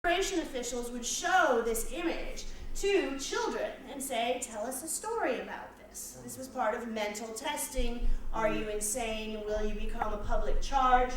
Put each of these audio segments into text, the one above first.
immigration officials would show this image to children and say, tell us a story about this. This was part of mental testing. Are you insane? Will you become a public charge?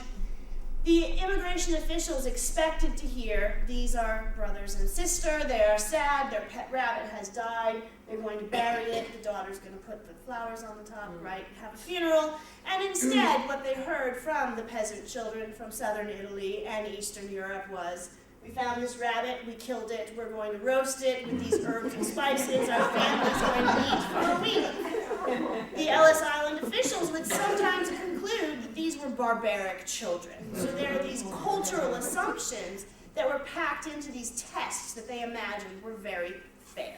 The immigration officials expected to hear, these are brothers and sister, they are sad, their pet rabbit has died, they're going to bury it, the daughter's going to put the flowers on the top, right, have a funeral. And instead, what they heard from the peasant children from southern Italy and Eastern Europe was, we found this rabbit, we killed it, we're going to roast it with these herbs and spices, our family's going to eat for a week. The Ellis Island officials would sometimes conclude that these were barbaric children. So there are these cultural assumptions that were packed into these tests that they imagined were very fair.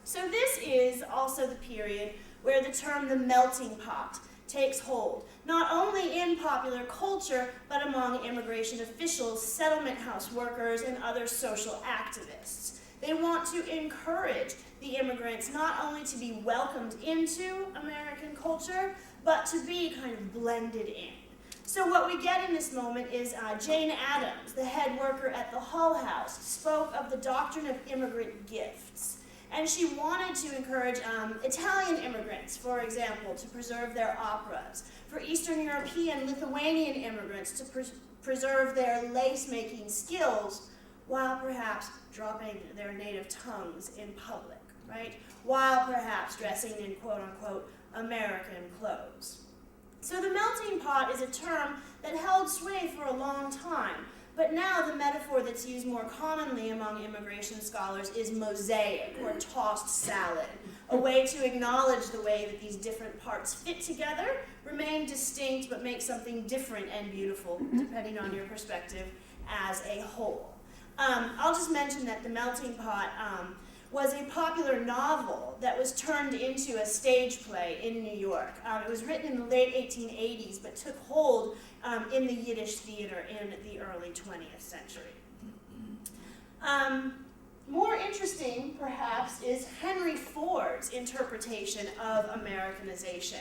So this is also the period where the term the melting pot takes hold, not only in popular culture, but among immigration officials, settlement house workers, and other social activists. They want to encourage the immigrants not only to be welcomed into American culture, but to be kind of blended in. So what we get in this moment is Jane Addams, the head worker at the Hull House, spoke of the doctrine of immigrant gifts. And she wanted to encourage Italian immigrants, for example, to preserve their operas, for Eastern European, Lithuanian immigrants to preserve their lace-making skills, while perhaps dropping their native tongues in public, right? While perhaps dressing in quote-unquote American clothes. So the melting pot is a term that held sway for a long time, but now the metaphor that's used more commonly among immigration scholars is mosaic, or tossed salad, a way to acknowledge the way that these different parts fit together, remain distinct, but make something different and beautiful, depending on your perspective, as a whole. I'll just mention that The Melting Pot was a popular novel that was turned into a stage play in New York. It was written in the late 1880s, but took hold in the Yiddish theater in the early 20th century. More interesting, perhaps, is Henry Ford's interpretation of Americanization.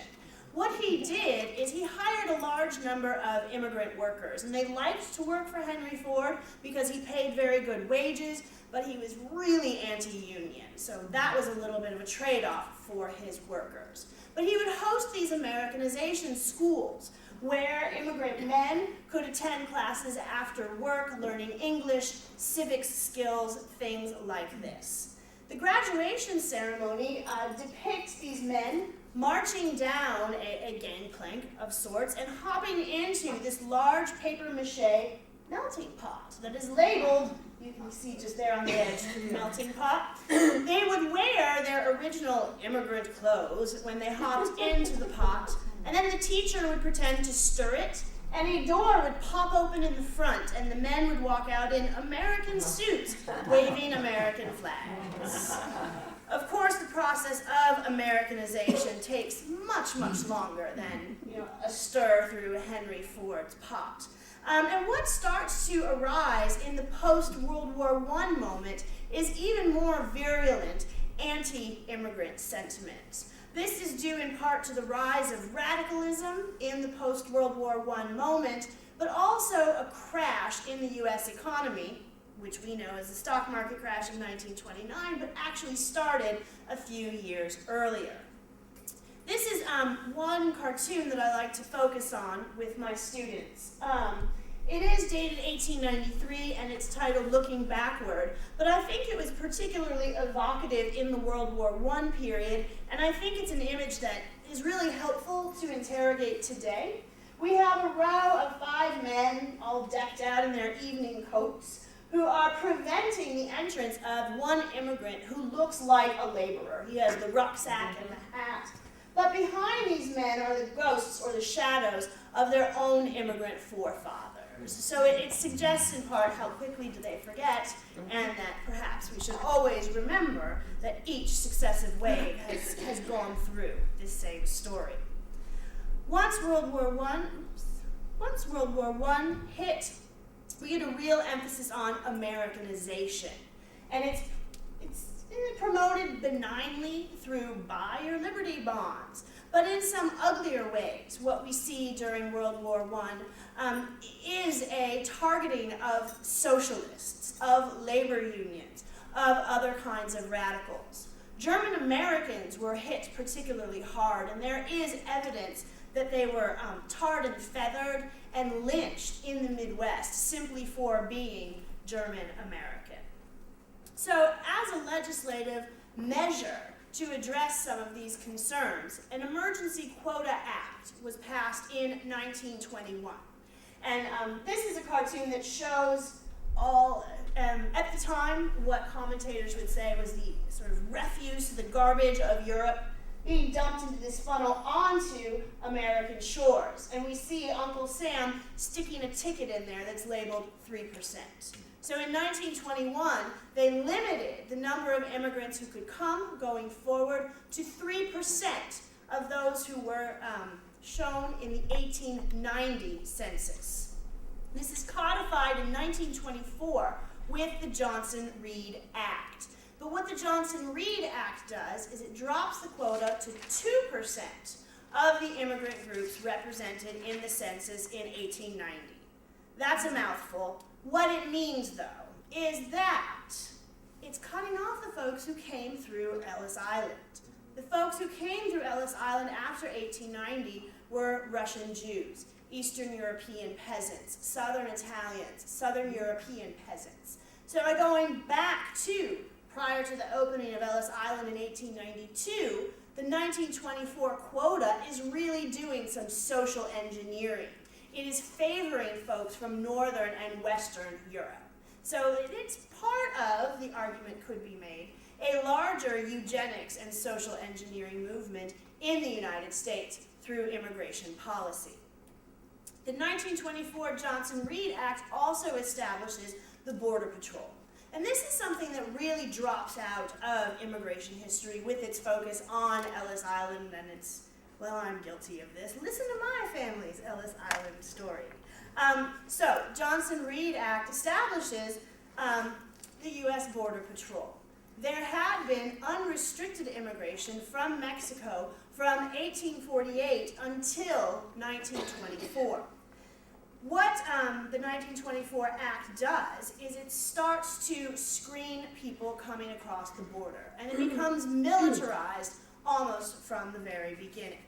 What he did is he hired a large number of immigrant workers, and they liked to work for Henry Ford because he paid very good wages, but he was really anti-union, so that was a little bit of a trade-off for his workers. But he would host these Americanization schools where immigrant men could attend classes after work, learning English, civics skills, things like this. The graduation ceremony depicts these men marching down a gangplank of sorts and hopping into this large papier-mâché melting pot that is labeled, you can see just there on the edge, melting pot. They would wear their original immigrant clothes when they hopped into the pot, and then the teacher would pretend to stir it, and a door would pop open in the front, and the men would walk out in American suits, waving American flags. Of course, the process of Americanization takes much, much longer than a stir through Henry Ford's pot. And what starts to arise in the post-World War I moment is even more virulent anti-immigrant sentiment. This is due in part to the rise of radicalism in the post-World War I moment, but also a crash in the U.S. economy, which we know as the stock market crash of 1929, but actually started a few years earlier. This is one cartoon that I like to focus on with my students. It is dated 1893, and it's titled Looking Backward, but I think it was particularly evocative in the World War I period, and I think it's an image that is really helpful to interrogate today. We have a row of 5 men, all decked out in their evening coats, who are preventing the entrance of one immigrant who looks like a laborer. He has the rucksack and the hat. But behind these men are the ghosts or the shadows of their own immigrant forefathers. So it suggests in part how quickly do they forget, and that perhaps we should always remember that each successive wave has gone through this same story. Once World War I hit, we get a real emphasis on Americanization. And promoted benignly through buy your liberty bonds. But in some uglier ways, what we see during World War I is a targeting of socialists, of labor unions, of other kinds of radicals. German Americans were hit particularly hard, and there is evidence that they were tarred and feathered and lynched in the Midwest simply for being German American. So as a legislative measure to address some of these concerns, an Emergency Quota Act was passed in 1921. And this is a cartoon that shows all, at the time, what commentators would say was the sort of refuse, the garbage of Europe being dumped into this funnel onto American shores. And we see Uncle Sam sticking a ticket in there that's labeled 3%. So in 1921, they limited the number of immigrants who could come going forward to 3% of those who were shown in the 1890 census. This is codified in 1924 with the Johnson-Reed Act. But what the Johnson-Reed Act does is it drops the quota to 2% of the immigrant groups represented in the census in 1890. That's a mouthful. What it means, though, is that it's cutting off the folks who came through Ellis Island. The folks who came through Ellis Island after 1890 were Russian Jews, Eastern European peasants, Southern Italians, Southern European peasants. So by going back to prior to the opening of Ellis Island in 1892, the 1924 quota is really doing some social engineering. It is favoring folks from Northern and Western Europe. So it's part of, the argument could be made, a larger eugenics and social engineering movement in the United States through immigration policy. The 1924 Johnson-Reed Act also establishes the Border Patrol. And this is something that really drops out of immigration history with its focus on Ellis Island and its, well, I'm guilty of this. Listen to my family's Ellis Island story. So, Johnson-Reed Act establishes the U.S. Border Patrol. There had been unrestricted immigration from Mexico from 1848 until 1924. What the 1924 Act does is it starts to screen people coming across the border, and it becomes militarized almost from the very beginning.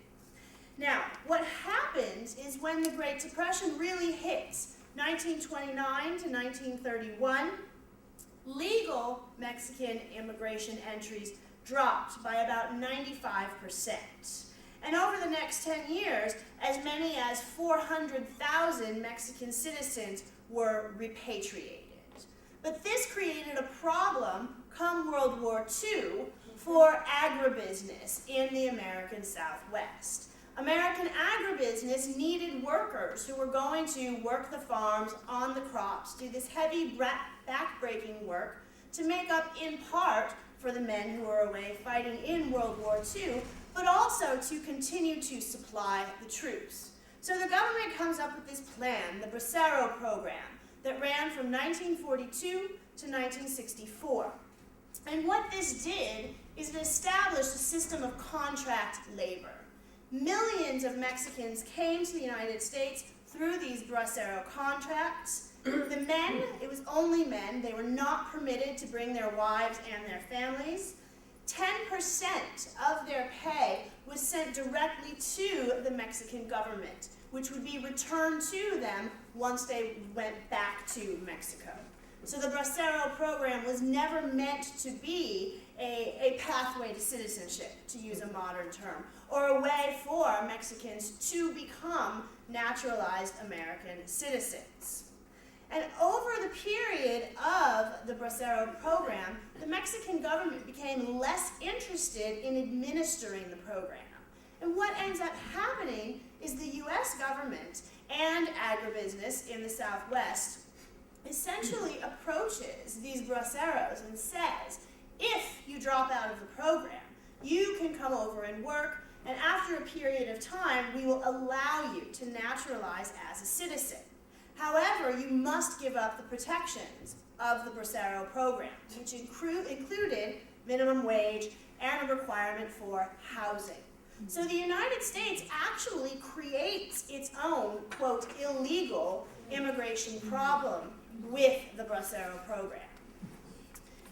Now, what happens is when the Great Depression really hits, 1929 to 1931, legal Mexican immigration entries dropped by about 95%. And over the next 10 years, as many as 400,000 Mexican citizens were repatriated. But this created a problem come World War II for agribusiness in the American Southwest. American agribusiness needed workers who were going to work the farms, on the crops, do this heavy back-breaking work to make up in part for the men who were away fighting in World War II, but also to continue to supply the troops. So the government comes up with this plan, the Bracero program, that ran from 1942 to 1964. And what this did is it established a system of contract labor. Millions of Mexicans came to the United States through these Bracero contracts. The men, it was only men, they were not permitted to bring their wives and their families. 10% of their pay was sent directly to the Mexican government, which would be returned to them once they went back to Mexico. So the Bracero program was never meant to be a pathway to citizenship, to use a modern term, or a way for Mexicans to become naturalized American citizens. And over the period of the Bracero program, the Mexican government became less interested in administering the program. And what ends up happening is the U.S. government and agribusiness in the Southwest essentially approaches these braceros and says, if you drop out of the program, you can come over and work, and after a period of time, we will allow you to naturalize as a citizen. However, you must give up the protections of the Bracero program, which included minimum wage, and a requirement for housing. So the United States actually creates its own, quote, illegal immigration problem with the Bracero program.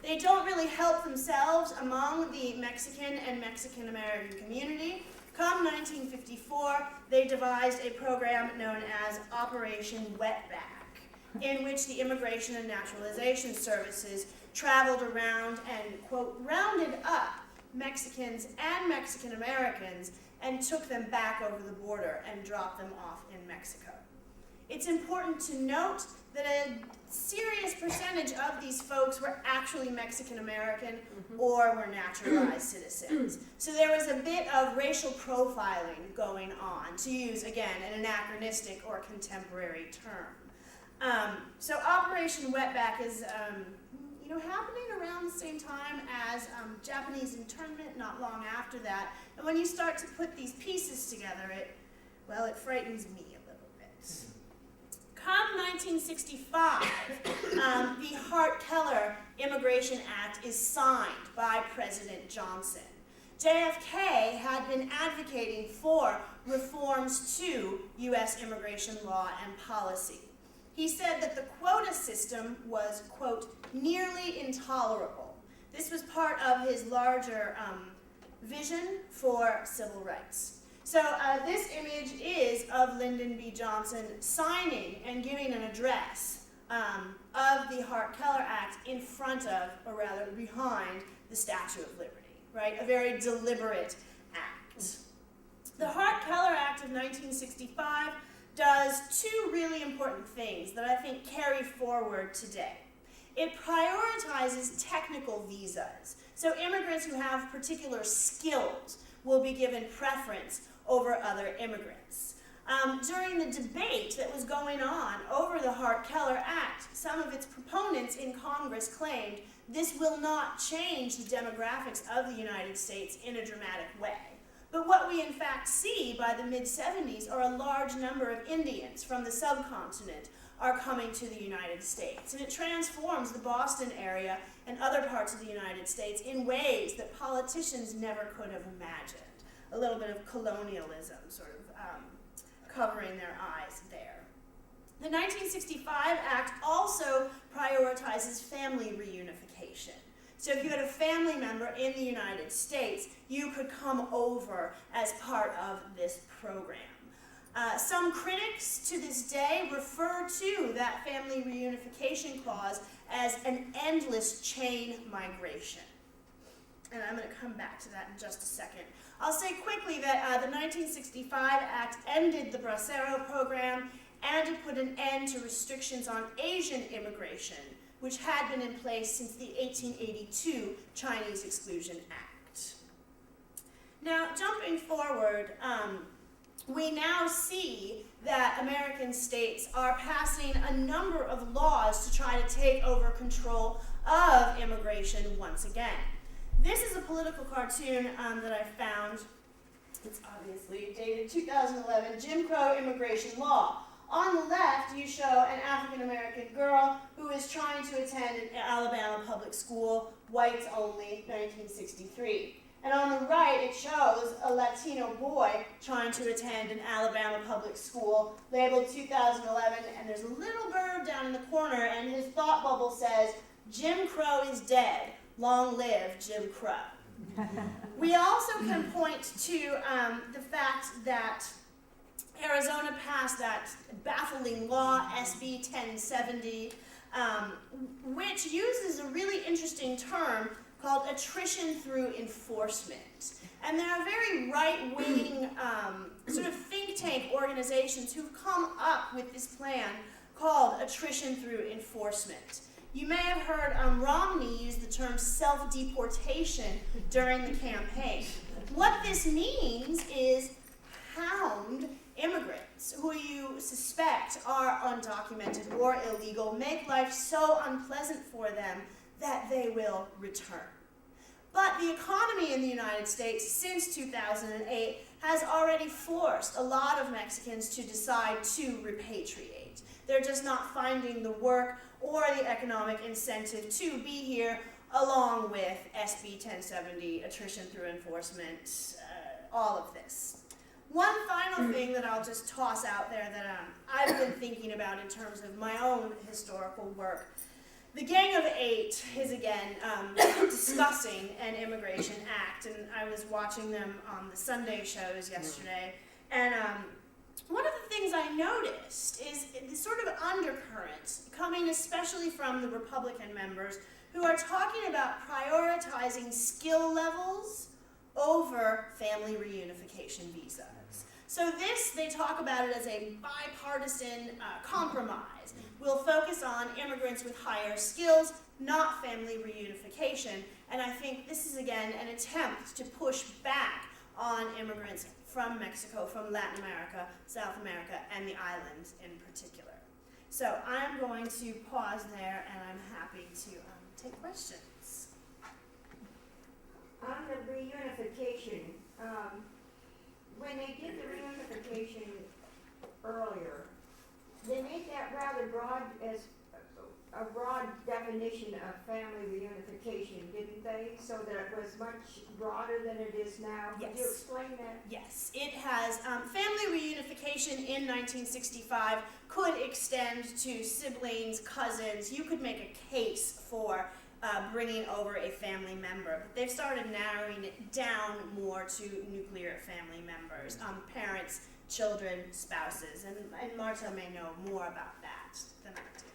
They don't really help themselves among the Mexican and Mexican-American community. Come 1954, they devised a program known as Operation Wetback, in which the Immigration and Naturalization Services traveled around and, quote, rounded up Mexicans and Mexican-Americans and took them back over the border and dropped them off in Mexico. It's important to note that a serious percentage of these folks were actually Mexican-American or were naturalized citizens. So there was a bit of racial profiling going on, to use, again, an anachronistic or contemporary term. So Operation Wetback is happening around the same time as Japanese internment, not long after that. And when you start to put these pieces together, it frightens me a little bit. Come 1965, the Hart-Keller Immigration Act is signed by President Johnson. JFK had been advocating for reforms to U.S. immigration law and policy. He said that the quota system was, quote, nearly intolerable. This was part of his larger vision for civil rights. So this image is of Lyndon B. Johnson signing and giving an address of the Hart-Keller Act in front of, or rather behind, the Statue of Liberty, right? A very deliberate act. The Hart-Keller Act of 1965 does two really important things that I think carry forward today. It prioritizes technical visas. So immigrants who have particular skills will be given preference over other immigrants. During the debate that was going on over the Hart-Keller Act, some of its proponents in Congress claimed this will not change the demographics of the United States in a dramatic way. But what we in fact see by the mid-70s are a large number of Indians from the subcontinent are coming to the United States. And it transforms the Boston area and other parts of the United States in ways that politicians never could have imagined. A little bit of colonialism sort of covering their eyes there. The 1965 Act also prioritizes family reunification. So if you had a family member in the United States, you could come over as part of this program. Some critics to this day refer to that family reunification clause as an endless chain migration. And I'm going to come back to that in just a second. I'll say quickly that the 1965 Act ended the Bracero program and it put an end to restrictions on Asian immigration, which had been in place since the 1882 Chinese Exclusion Act. Now, jumping forward, we now see that American states are passing a number of laws to try to take over control of immigration once again. This is a political cartoon that I found. It's obviously dated 2011, Jim Crow immigration law. On the left, you show an African-American girl who is trying to attend an Alabama public school, whites only, 1963. And on the right, it shows a Latino boy trying to attend an Alabama public school, labeled 2011, and there's a little bird down in the corner, and his thought bubble says, Jim Crow is dead. Long live Jim Crow. We also can point to the fact that Arizona passed that baffling law, SB 1070, which uses a really interesting term called attrition through enforcement. And there are very right-wing sort of think tank organizations who've come up with this plan called attrition through enforcement. You may have heard Romney use the term self-deportation during the campaign. What this means is hound immigrants who you suspect are undocumented or illegal, make life so unpleasant for them that they will return. But the economy in the United States since 2008 has already forced a lot of Mexicans to decide to repatriate. They're just not finding the work or the economic incentive to be here along with SB 1070, attrition through enforcement, all of this. One final thing that I'll just toss out there that I've been thinking about in terms of my own historical work. The Gang of Eight is again discussing an immigration act, and I was watching them on the Sunday shows yesterday, and one of the things I noticed is the sort of undercurrents coming especially from the Republican members who are talking about prioritizing skill levels over family reunification visas. So this, they talk about it as a bipartisan compromise. We'll focus on immigrants with higher skills, not family reunification. And I think this is, again, an attempt to push back on immigrants from Mexico, from Latin America, South America, and the islands in particular. So I'm going to pause there, and I'm happy to take questions. On the reunification, when they did the reunification earlier, they made that rather broad as a broad definition of family reunification, didn't they? So that it was much broader than it is now. Yes. Could you explain that? Yes, it has. Family reunification in 1965 could extend to siblings, cousins. You could make a case for bringing over a family member, but they've started narrowing it down more to nuclear family members, parents, children, spouses, and Marta may know more about that than I do.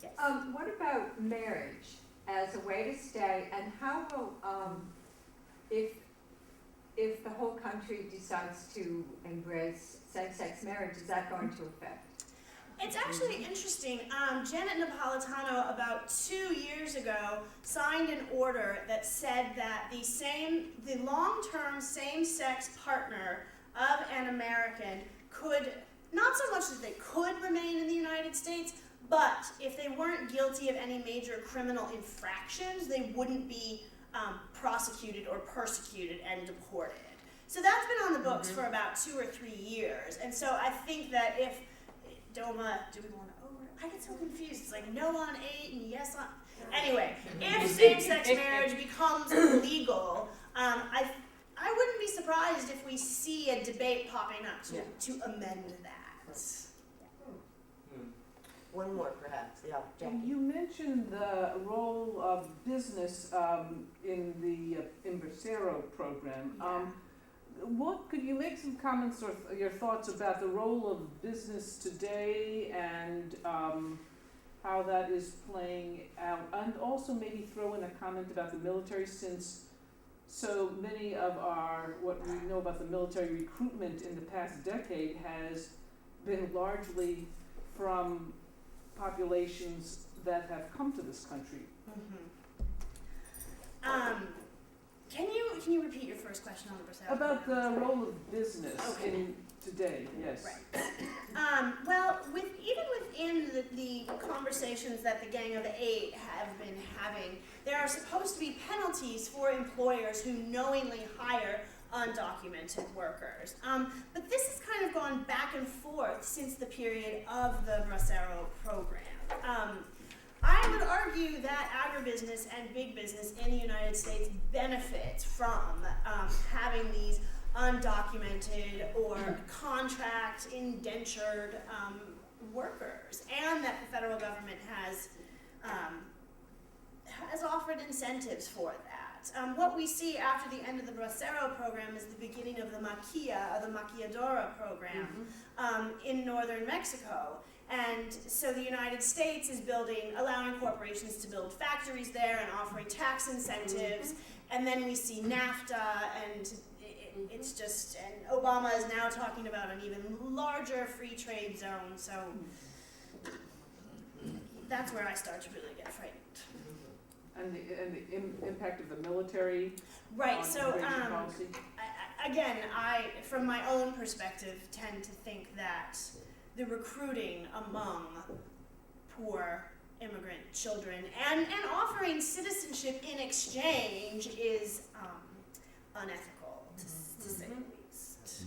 Yes. What about marriage as a way to stay, and how will, if the whole country decides to embrace same-sex marriage, is that going to affect? It's actually interesting. Janet Napolitano, about 2 years ago, signed an order that said that the long-term same-sex partner of an American could, not so much that they could remain in the United States, but if they weren't guilty of any major criminal infractions, they wouldn't be prosecuted or persecuted and deported. So that's been on the books for about 2 or 3 years. And so I think that if DOMA, do we want to over? I get so confused. It's like no on 8 and yes on. Anyway, if same-sex marriage becomes illegal, I wouldn't be surprised if we see a debate popping up to amend that. One more, perhaps. Yeah, Jackie. You mentioned the role of business in the Embracero program. Could you make some comments or your thoughts about the role of business today and how that is playing out, and also maybe throw in a comment about the military, since so many of what we know about the military recruitment in the past decade has been largely from populations that have come to this country. Can you repeat your first question on the Bracero? About the role of business in today, yes. Right. Well, even within the conversations that the Gang of Eight have been having, there are supposed to be penalties for employers who knowingly hire undocumented workers. But this has kind of gone back and forth since the period of the Bracero program. I would argue that agribusiness and big business in the United States benefits from having these undocumented or contract indentured workers, and that the federal government has offered incentives for that. What we see after the end of the Bracero program is the beginning of the Maquia, the Maquiadora program in northern Mexico. And so the United States is allowing corporations to build factories there and offering tax incentives. And then we see NAFTA, and it's just, and Obama is now talking about an even larger free trade zone. So that's where I start to really get frightened. And the impact of the military Right, on so immigration policy? I, from my own perspective, tend to think that the recruiting among poor immigrant children and offering citizenship in exchange is unethical, to say the least.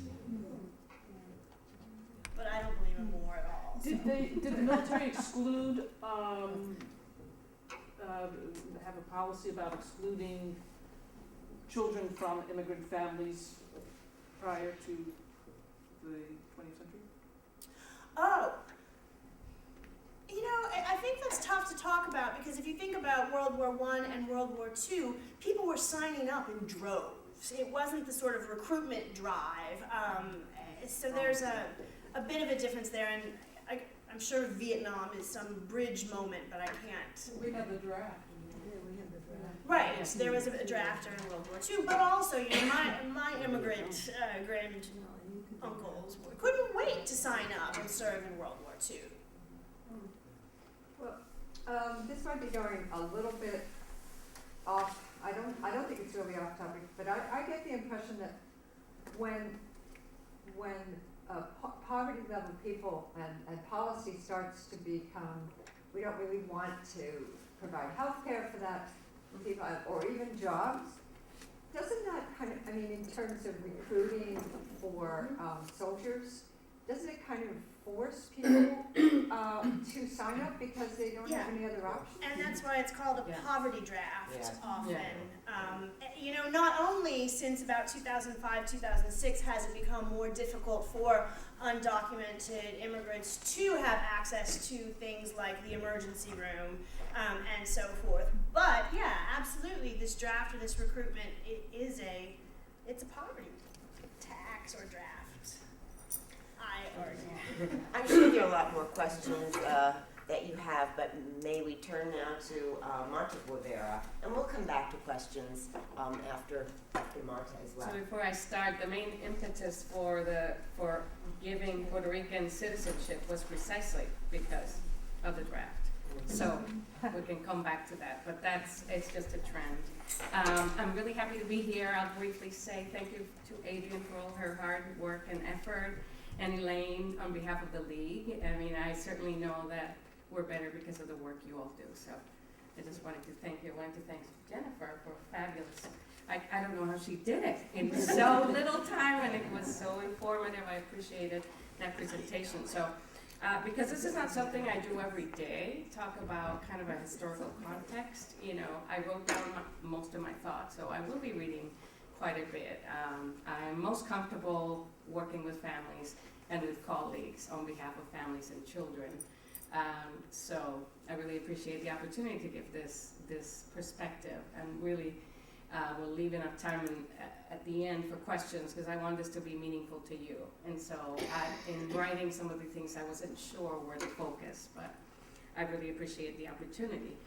But I don't believe in war at all. Did the military exclude have a policy about excluding children from immigrant families prior to the 20th century? Oh, you know, I think that's tough to talk about because if you think about World War I and World War II, people were signing up in droves. It wasn't the sort of recruitment drive. So there's a bit of a difference there, and I'm sure Vietnam is some bridge moment, but I can't. We had the draft. Right, there was a draft during World War II, but also, you know, my immigrant grand uncles couldn't wait to sign up and serve in World War II. This might be going a little bit off, I don't think it's really off topic, but I get the impression that when poverty level people and policy starts to become, we don't really want to provide health care for that people, or even jobs, doesn't that kind of, I mean, in terms of recruiting for soldiers, doesn't it kind of force people to sign up because they don't have any other options? And that's why it's called a Yeah. poverty draft Yeah. often. Yeah. You know, not only since about 2005, 2006 has it become more difficult for undocumented immigrants to have access to things like the emergency room and so forth. But yeah, absolutely, this draft or this recruitment, it's a poverty tax or draft. I argue. I'm sure there are a lot more questions that you have, but may we turn now to Marta Guevara, and we'll come back to questions after Marta as well. So before I start, the main impetus for giving Puerto Rican citizenship was precisely because of the draft. So we can come back to that, but it's just a trend. I'm really happy to be here. I'll briefly say thank you to Adrian for all her hard work and effort, and Elaine on behalf of the League. I mean, I certainly know that we're better because of the work you all do. So I just wanted to thank you. I wanted to thank Jennifer for fabulous. I don't know how she did it in so little time, and it was so informative. I appreciated that presentation. So because this is not something I do every day, talk about kind of a historical context, you know, I wrote down most of my thoughts, so I will be reading quite a bit. I'm most comfortable working with families and with colleagues on behalf of families and children. So I really appreciate the opportunity to give this perspective, and really we'll leave enough time at the end for questions, because I want this to be meaningful to you. And so in writing some of the things, I wasn't sure where to focus, but I really appreciate the opportunity.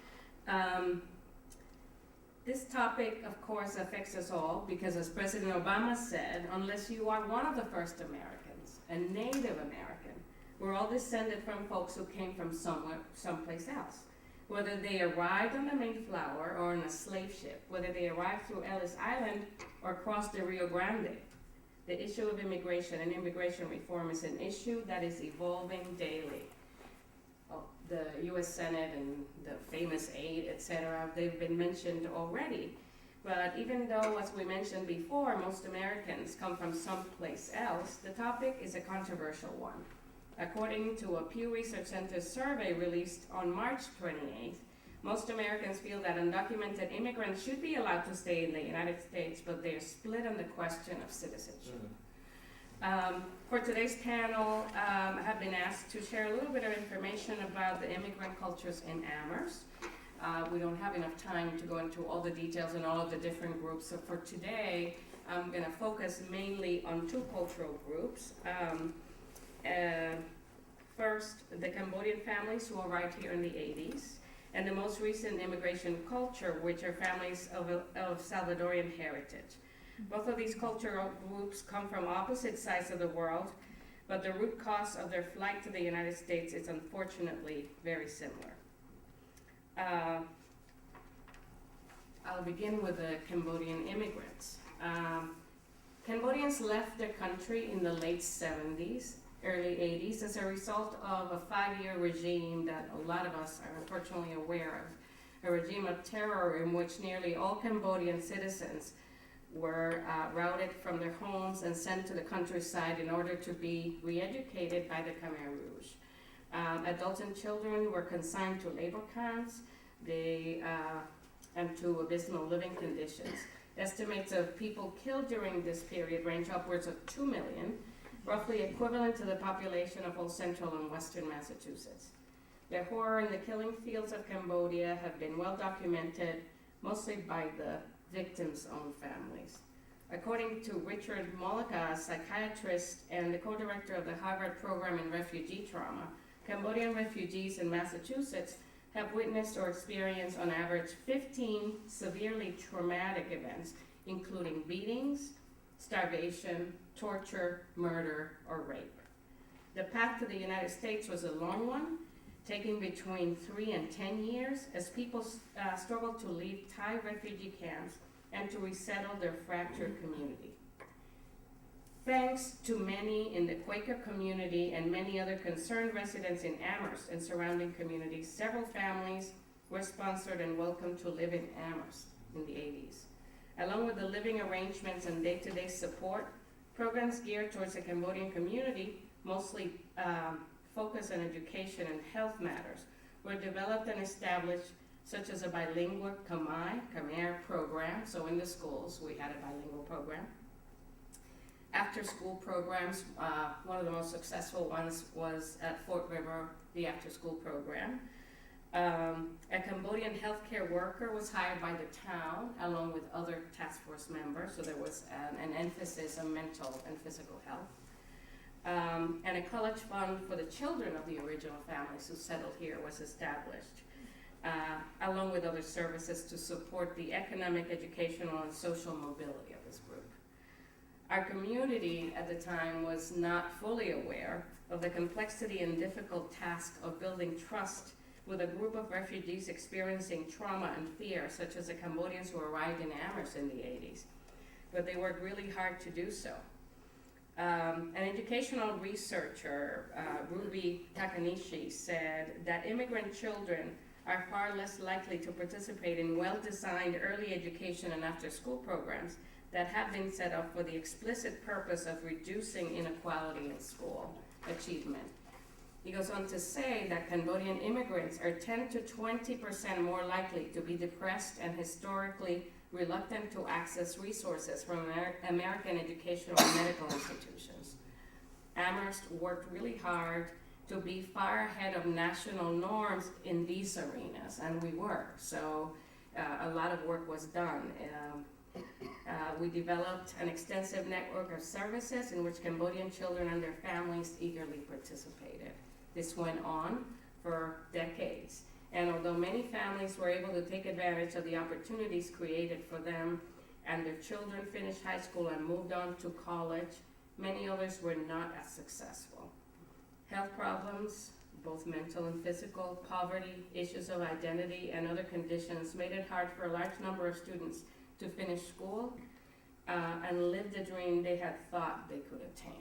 This topic, of course, affects us all, because as President Obama said, unless you are one of the first Americans, a Native American, we're all descended from folks who came from someplace else. Whether they arrived on the Mayflower or on a slave ship, whether they arrived through Ellis Island or crossed the Rio Grande, the issue of immigration and immigration reform is an issue that is evolving daily. The U.S. Senate and the famous aid, etc., they've been mentioned already. But even though, as we mentioned before, most Americans come from someplace else, the topic is a controversial one. According to a Pew Research Center survey released on March 28th, most Americans feel that undocumented immigrants should be allowed to stay in the United States, but they're split on the question of citizenship. For today's panel, I have been asked to share a little bit of information about the immigrant cultures in Amherst. We don't have enough time to go into all the details and all of the different groups, so for today, I'm going to focus mainly on two cultural groups. First, the Cambodian families who arrived here in the 80s, and the most recent immigration culture, which are families of Salvadorian heritage. Both of these cultural groups come from opposite sides of the world, but the root cause of their flight to the United States is unfortunately very similar. I'll begin with the Cambodian immigrants. Cambodians left their country in the late 70s, early 80s as a result of a 5-year regime that a lot of us are unfortunately aware of, a regime of terror in which nearly all Cambodian citizens were routed from their homes and sent to the countryside in order to be re-educated by the Khmer Rouge. Adults and children were consigned to labor camps. and to abysmal living conditions. Estimates of people killed during this period range upwards of 2 million, roughly equivalent to the population of all central and western Massachusetts. The horror in the killing fields of Cambodia have been well documented, mostly by the victims' own families. According to Richard Mollica, a psychiatrist and the co-director of the Harvard Program in Refugee Trauma, Cambodian refugees in Massachusetts have witnessed or experienced on average 15 severely traumatic events, including beatings, starvation, torture, murder, or rape. The path to the United States was a long one, taking between 3 and 10 years as people struggled to leave Thai refugee camps and to resettle their fractured community. Thanks to many in the Quaker community and many other concerned residents in Amherst and surrounding communities, several families were sponsored and welcomed to live in Amherst in the 80s. Along with the living arrangements and day-to-day support, programs geared towards the Cambodian community, mostly focused on education and health matters, were developed and established, such as a bilingual Khmer program. So in the schools, we had a bilingual program. After-school programs, one of the most successful ones was at Fort River, the after-school program. A Cambodian healthcare worker was hired by the town along with other task force members, so there was an emphasis on mental and physical health. And a college fund for the children of the original families who settled here was established, along with other services to support the economic, educational, and social mobility of this group. Our community at the time was not fully aware of the complexity and difficult task of building trust with a group of refugees experiencing trauma and fear, such as the Cambodians who arrived in Amherst in the 80s. But they worked really hard to do so. An educational researcher, Ruby Takanishi, said that immigrant children are far less likely to participate in well-designed early education and after-school programs that have been set up for the explicit purpose of reducing inequality in school achievement. He goes on to say that Cambodian immigrants are 10 to 20% more likely to be depressed and historically reluctant to access resources from American educational and medical institutions. Amherst worked really hard to be far ahead of national norms in these arenas, and we were. So a lot of work was done. We developed an extensive network of services in which Cambodian children and their families eagerly participated. This went on for decades. And although many families were able to take advantage of the opportunities created for them and their children finished high school and moved on to college, many others were not as successful. Health problems, both mental and physical, poverty, issues of identity, and other conditions made it hard for a large number of students to finish school and live the dream they had thought they could attain.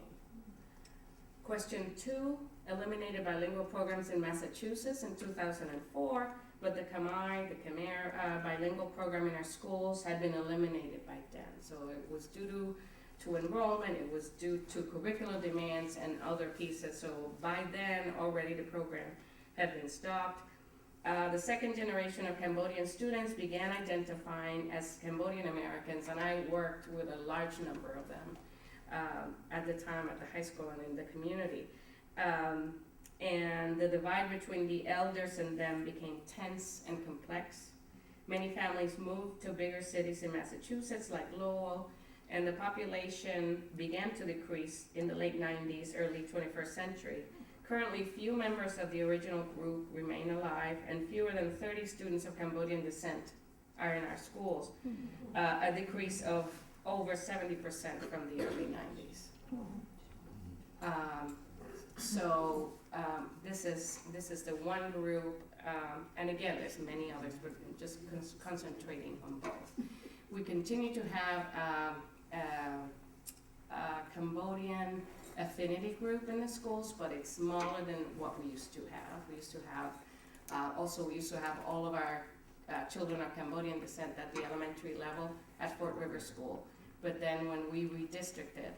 Question 2, eliminated bilingual programs in Massachusetts in 2004, but the Khmer bilingual program in our schools had been eliminated by then. So it was due to enrollment, it was due to curricular demands and other pieces. So by then, already the program had been stopped. The second generation of Cambodian students began identifying as Cambodian Americans, and I worked with a large number of them at the time at the high school and in the community. And the divide between the elders and them became tense and complex. Many families moved to bigger cities in Massachusetts like Lowell, and the population began to decrease in the late 90s, early 21st century. Currently, few members of the original group remain alive, and fewer than 30 students of Cambodian descent are in our schools, a decrease of over 70% from the early 90s. This is the one group, and again, there's many others, but just concentrating on both. We continue to have a Cambodian affinity group in the schools, but it's smaller than what we used to have. We used to have all of our children of Cambodian descent at the elementary level at Fort River School. But then when we redistricted,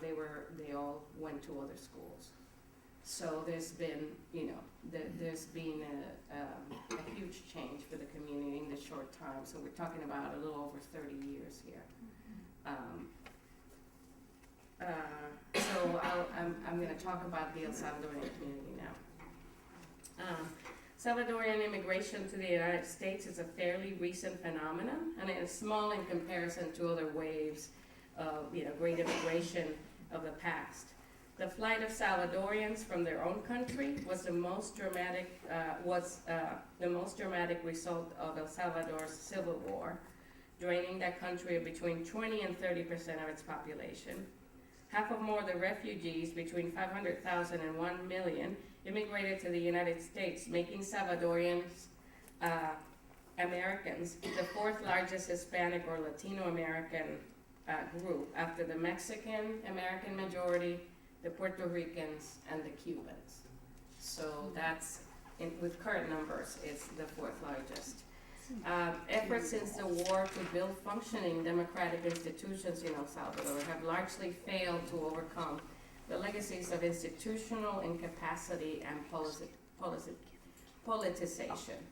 they all went to other schools. So there's been, there's been a huge change for the community in the short time. So we're talking about a little over 30 years here. So I'm going to talk about the El Salvadorian community now. Salvadorian immigration to the United States is a fairly recent phenomenon, and it is small in comparison to other waves of great immigration of the past. The flight of Salvadorians from their own country was the most dramatic result of El Salvador's civil war, draining that country of between 20 and 30% of its population. Half or more of the refugees, between 500,000 and 1 million, immigrated to the United States, making Salvadorians Americans the fourth largest Hispanic or Latino American group after the Mexican American majority, the Puerto Ricans, and the Cubans. So that's, with current numbers, it's the fourth largest. Efforts since the war to build functioning democratic institutions in El Salvador have largely failed to overcome the legacies of institutional incapacity and politicization.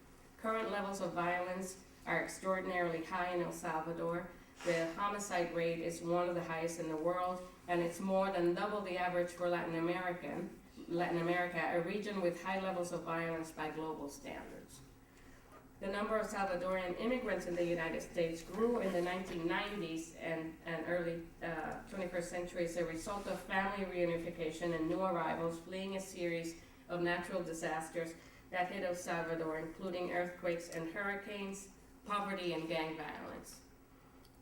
Current levels of violence are extraordinarily high in El Salvador. The homicide rate is one of the highest in the world, and it's more than double the average for Latin America, a region with high levels of violence by global standards. The number of Salvadorian immigrants in the United States grew in the 1990s and early 21st century as a result of family reunification and new arrivals fleeing a series of natural disasters that hit El Salvador, including earthquakes and hurricanes, poverty, and gang violence.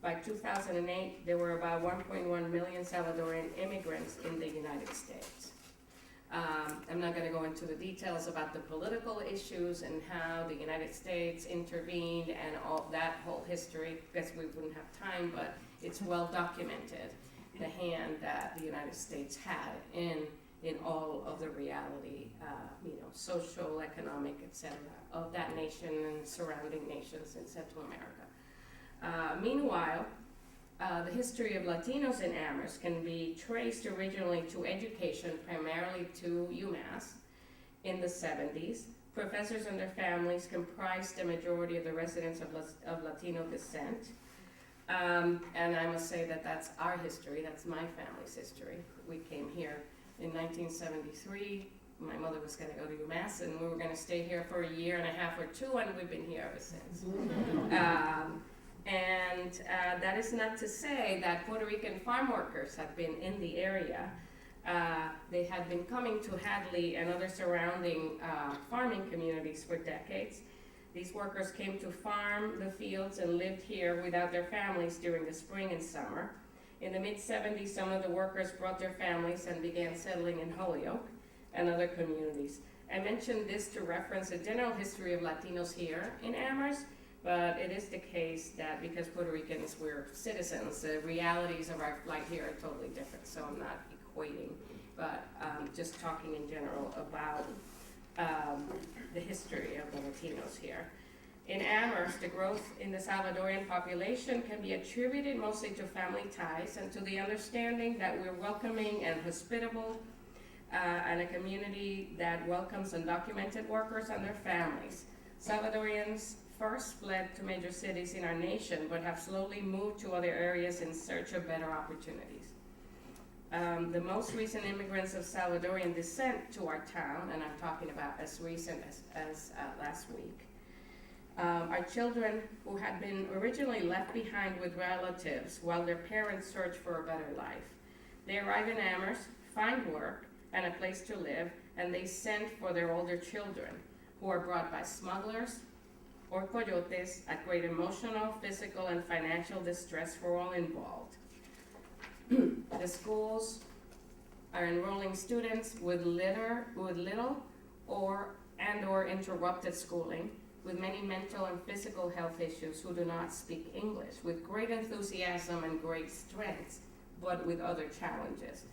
By 2008, there were about 1.1 million Salvadorian immigrants in the United States. I'm not going to go into the details about the political issues and how the United States intervened and all that whole history, because we wouldn't have time, but it's well documented, the hand that the United States had in all of the reality, social, economic, etc., of that nation and surrounding nations in Central America. Meanwhile, the history of Latinos in Amherst can be traced originally to education, primarily to UMass. In the 70s, professors and their families comprised the majority of the residents of Latino descent. And I must say that that's our history, that's my family's history. We came here in 1973. My mother was going to go to UMass, and we were going to stay here for a year and a half or two, and we've been here ever since. And that is not to say that Puerto Rican farm workers have been in the area. They had been coming to Hadley and other surrounding farming communities for decades. These workers came to farm the fields and lived here without their families during the spring and summer. In the mid-70s, some of the workers brought their families and began settling in Holyoke and other communities. I mentioned this to reference the general history of Latinos here in Amherst, but it is the case that because Puerto Ricans were citizens, the realities of our flight here are totally different, so I'm not equating, but just talking in general about the history of the Latinos here. In Amherst, the growth in the Salvadorian population can be attributed mostly to family ties and to the understanding that we're welcoming and hospitable and a community that welcomes undocumented workers and their families. Salvadorians first fled to major cities in our nation, but have slowly moved to other areas in search of better opportunities. The most recent immigrants of Salvadorian descent to our town, and I'm talking about as recent as last week, are children who had been originally left behind with relatives while their parents searched for a better life. They arrive in Amherst, find work and a place to live, and they send for their older children, who are brought by smugglers or coyotes at great emotional, physical, and financial distress for all involved. The schools are enrolling students with little or interrupted schooling, with many mental and physical health issues who do not speak English, with great enthusiasm and great strengths, but with other challenges.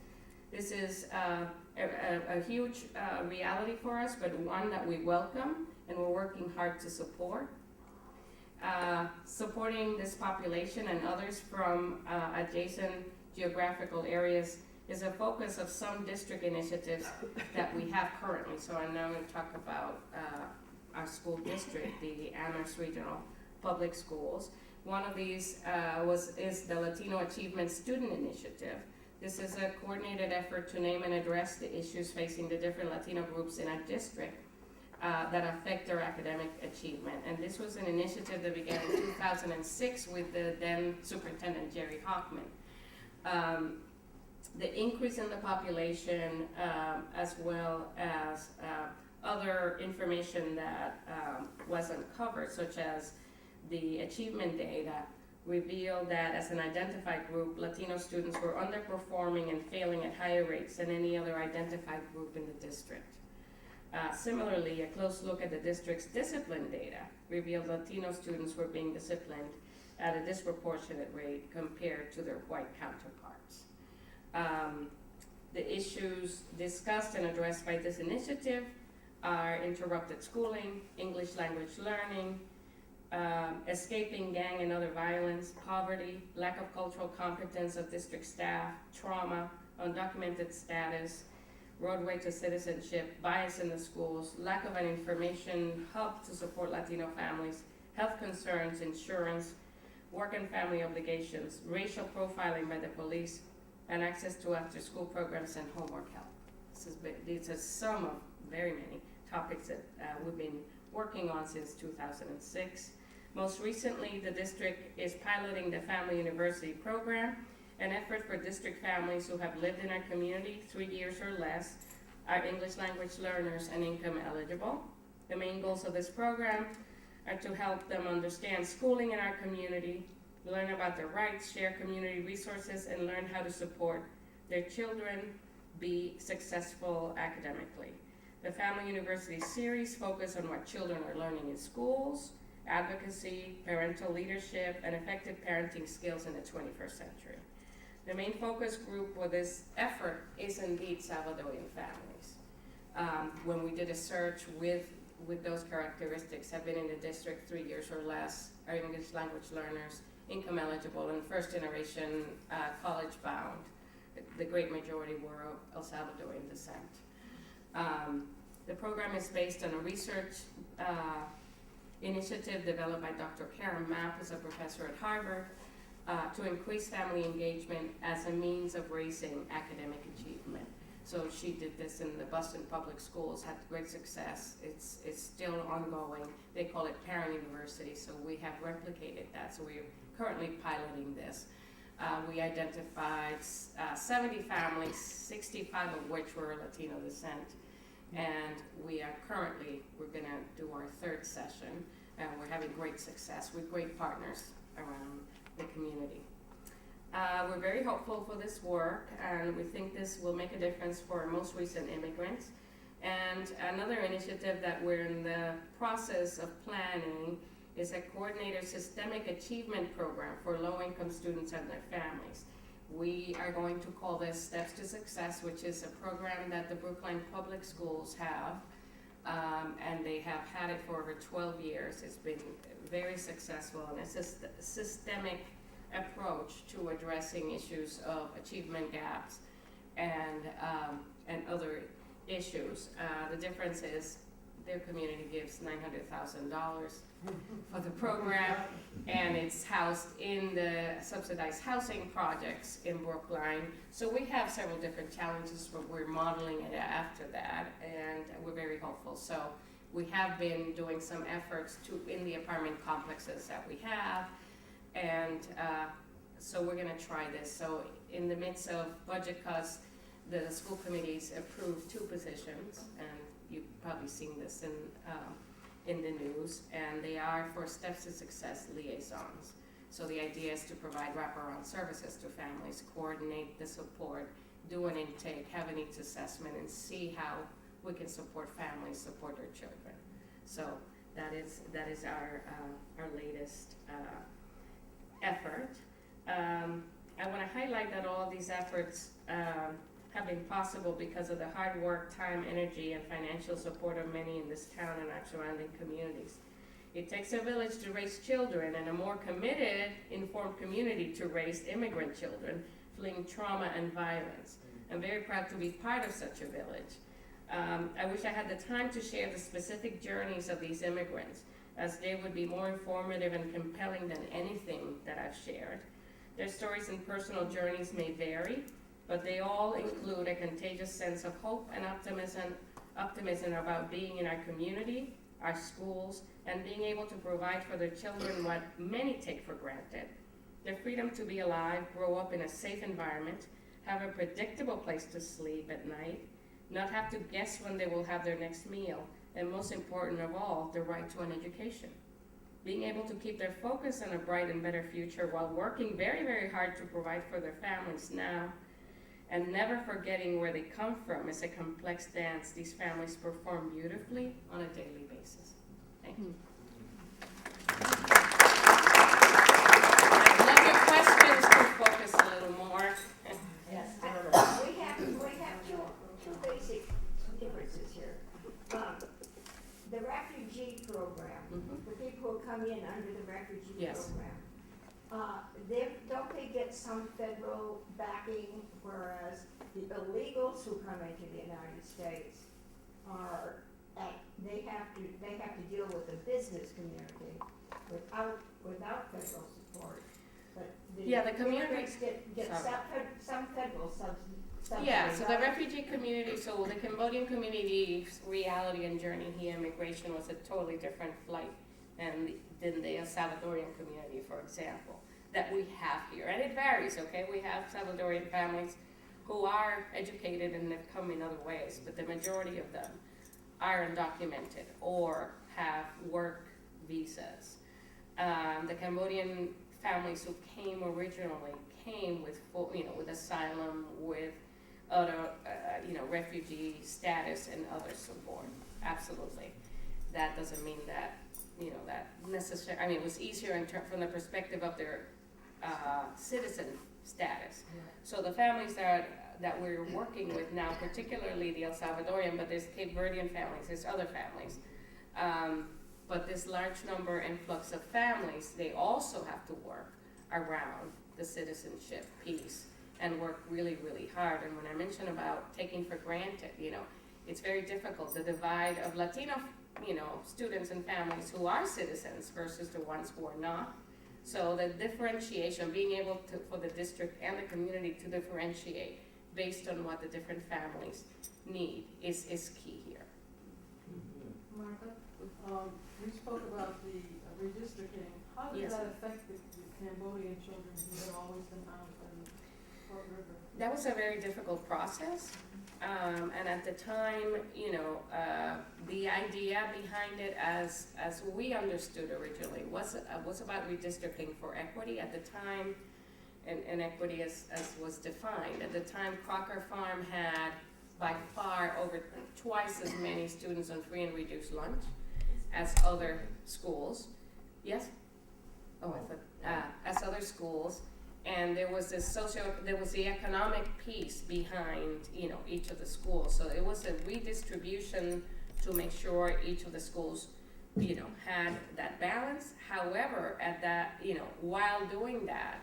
This is a huge reality for us, but one that we welcome and we're working hard to support. Supporting this population and others from adjacent geographical areas is a focus of some district initiatives that we have currently. So I'm now going to talk about our school district, the Amherst Regional Public Schools. One of these is the Latino Achievement Student Initiative. This is a coordinated effort to name and address the issues facing the different Latino groups in our district that affect their academic achievement. And this was an initiative that began in 2006 with the then Superintendent Jerry Hockman. The increase in the population, as well as other information that was uncovered, such as the achievement data, revealed that as an identified group, Latino students were underperforming and failing at higher rates than any other identified group in the district. Similarly, a close look at the district's discipline data revealed Latino students were being disciplined at a disproportionate rate compared to their white counterparts. The issues discussed and addressed by this initiative are interrupted schooling, English language learning, escaping gang and other violence, poverty, lack of cultural competence of district staff, trauma, undocumented status, roadway to citizenship, bias in the schools, lack of an information hub to support Latino families, health concerns, insurance, work and family obligations, racial profiling by the police, and access to after-school programs and homework help. These are some of very many topics that we've been working on since 2006. Most recently, the district is piloting the Family University program, an effort for district families who have lived in our community 3 years or less, are English language learners and income eligible. The main goals of this program are to help them understand schooling in our community, learn about their rights, share community resources, and learn how to support their children be successful academically. The Family University series focus on what children are learning in schools, advocacy, parental leadership, and effective parenting skills in the 21st century. The main focus group for this effort is indeed Salvadorian families. When we did a search with those characteristics, have been in the district 3 years or less, are English language learners, income eligible, and first generation college bound. The great majority were of El Salvadorian descent. The program is based on a research initiative developed by Dr. Karen Mapp, who's a professor at Harvard, to increase family engagement as a means of raising academic achievement. So she did this in the Boston Public Schools, had great success. It's still ongoing. They call it Parent University, so we have replicated that. So we're currently piloting this. We identified 70 families, 65 of which were Latino descent. And we're gonna do our third session, and we're having great success with great partners around the community. We're very hopeful for this work, and we think this will make a difference for most recent immigrants. And another initiative that we're in the process of planning is a coordinated systemic achievement program for low-income students and their families. We are going to call this Steps to Success, which is a program that the Brookline Public Schools have, and they have had it for over 12 years. It's been very successful, and it's a systemic approach to addressing issues of achievement gaps and other issues. The difference is their community gives $900,000 for the program, and it's housed in the subsidized housing projects in Brookline. So we have several different challenges, but we're modeling it after that, and we're very hopeful. So we have been doing some efforts in the apartment complexes that we have, and so we're gonna try this. So in the midst of budget cuts, the school committees approved 2 positions, and you've probably seen this in the news, and they are for Steps to Success liaisons. So the idea is to provide wraparound services to families, coordinate the support, do an intake, have a needs assessment, and see how we can support families, support their children. So that is our latest effort. I want to highlight that all of these efforts have been possible because of the hard work, time, energy, and financial support of many in this town and our surrounding communities. It takes a village to raise children, and a more committed, informed community to raise immigrant children fleeing trauma and violence. I'm very proud to be part of such a village. I wish I had the time to share the specific journeys of these immigrants, as they would be more informative and compelling than anything that I've shared. Their stories and personal journeys may vary, but they all include a contagious sense of hope and optimism about being in our community, our schools, and being able to provide for their children what many take for granted. Their freedom to be alive, grow up in a safe environment, have a predictable place to sleep at night, not have to guess when they will have their next meal, and most important of all, the right to an education. Being able to keep their focus on a bright and better future while working very, very hard to provide for their families now, and never forgetting where they come from is a complex dance these families perform beautifully on a daily basis. Thank you. I'd love your questions to focus a little more. Yes. We have two basic differences here. The refugee program, the people who come in under the refugee Yes. program, don't they get some federal backing, whereas the illegals who come into the United States they have to deal with the business community without federal support. But the community- immigrants get some federal subsidy. Yeah, so the refugee community, so the Cambodian community's reality and journey here, immigration was a totally different flight than the Salvadorian community, for example, that we have here. And it varies, okay? We have Salvadorian families who are educated and have come in other ways, but the majority of them are undocumented or have work visas. The Cambodian families who came originally came with full, with asylum, with other, refugee status and other support. Absolutely. That doesn't mean that, that necessarily, I mean, it was easier from the perspective of their citizen status. So the families that we're working with now, particularly the El Salvadorian, but there's Cape Verdean families, there's other families. But this large number influx of families, they also have to work around the citizenship piece and work really, really hard. And when I mention about taking for granted, it's very difficult. The divide of Latino, students and families who are citizens versus the ones who are not. So the differentiation, being able to, for the district and the community to differentiate based on what the different families need is key here. Martha, we spoke about the redistricting. How does Yes. that affect the Cambodian children who have always been out in Fort River? That was a very difficult process. And at the time, the idea behind it as we understood originally was about redistricting for equity at the time, and equity as was defined. At the time, Crocker Farm had by far over twice as many students on free and reduced lunch as other schools. Yes? Oh, I thought, as other schools. And there was the economic piece behind, each of the schools. So it was a redistribution to make sure each of the schools, had that balance. However, while doing that,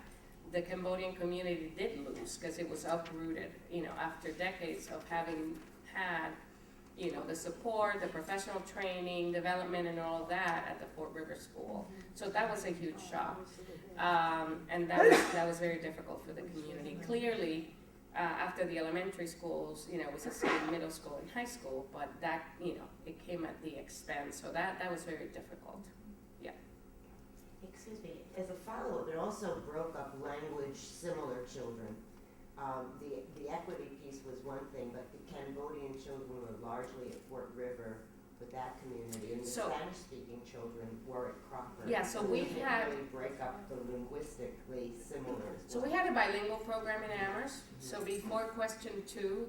the Cambodian community did lose because it was uprooted, after decades of having had, the support, the professional training, development, and all of that at the Fort River School. So that was a huge shock. And that was very difficult for the community. Clearly, after the elementary schools, it was the same middle school and high school, but that, it came at the expense. So that was very difficult. Yeah. Excuse me, as a follow-up, it also broke up language-similar children. The equity piece was one thing, but the Cambodian children were largely at Fort River with that community, and the Spanish-speaking children were at Crocker. Yeah, so we had really break up the linguistically similar as So well. we had a bilingual program in Amherst. So before question 2,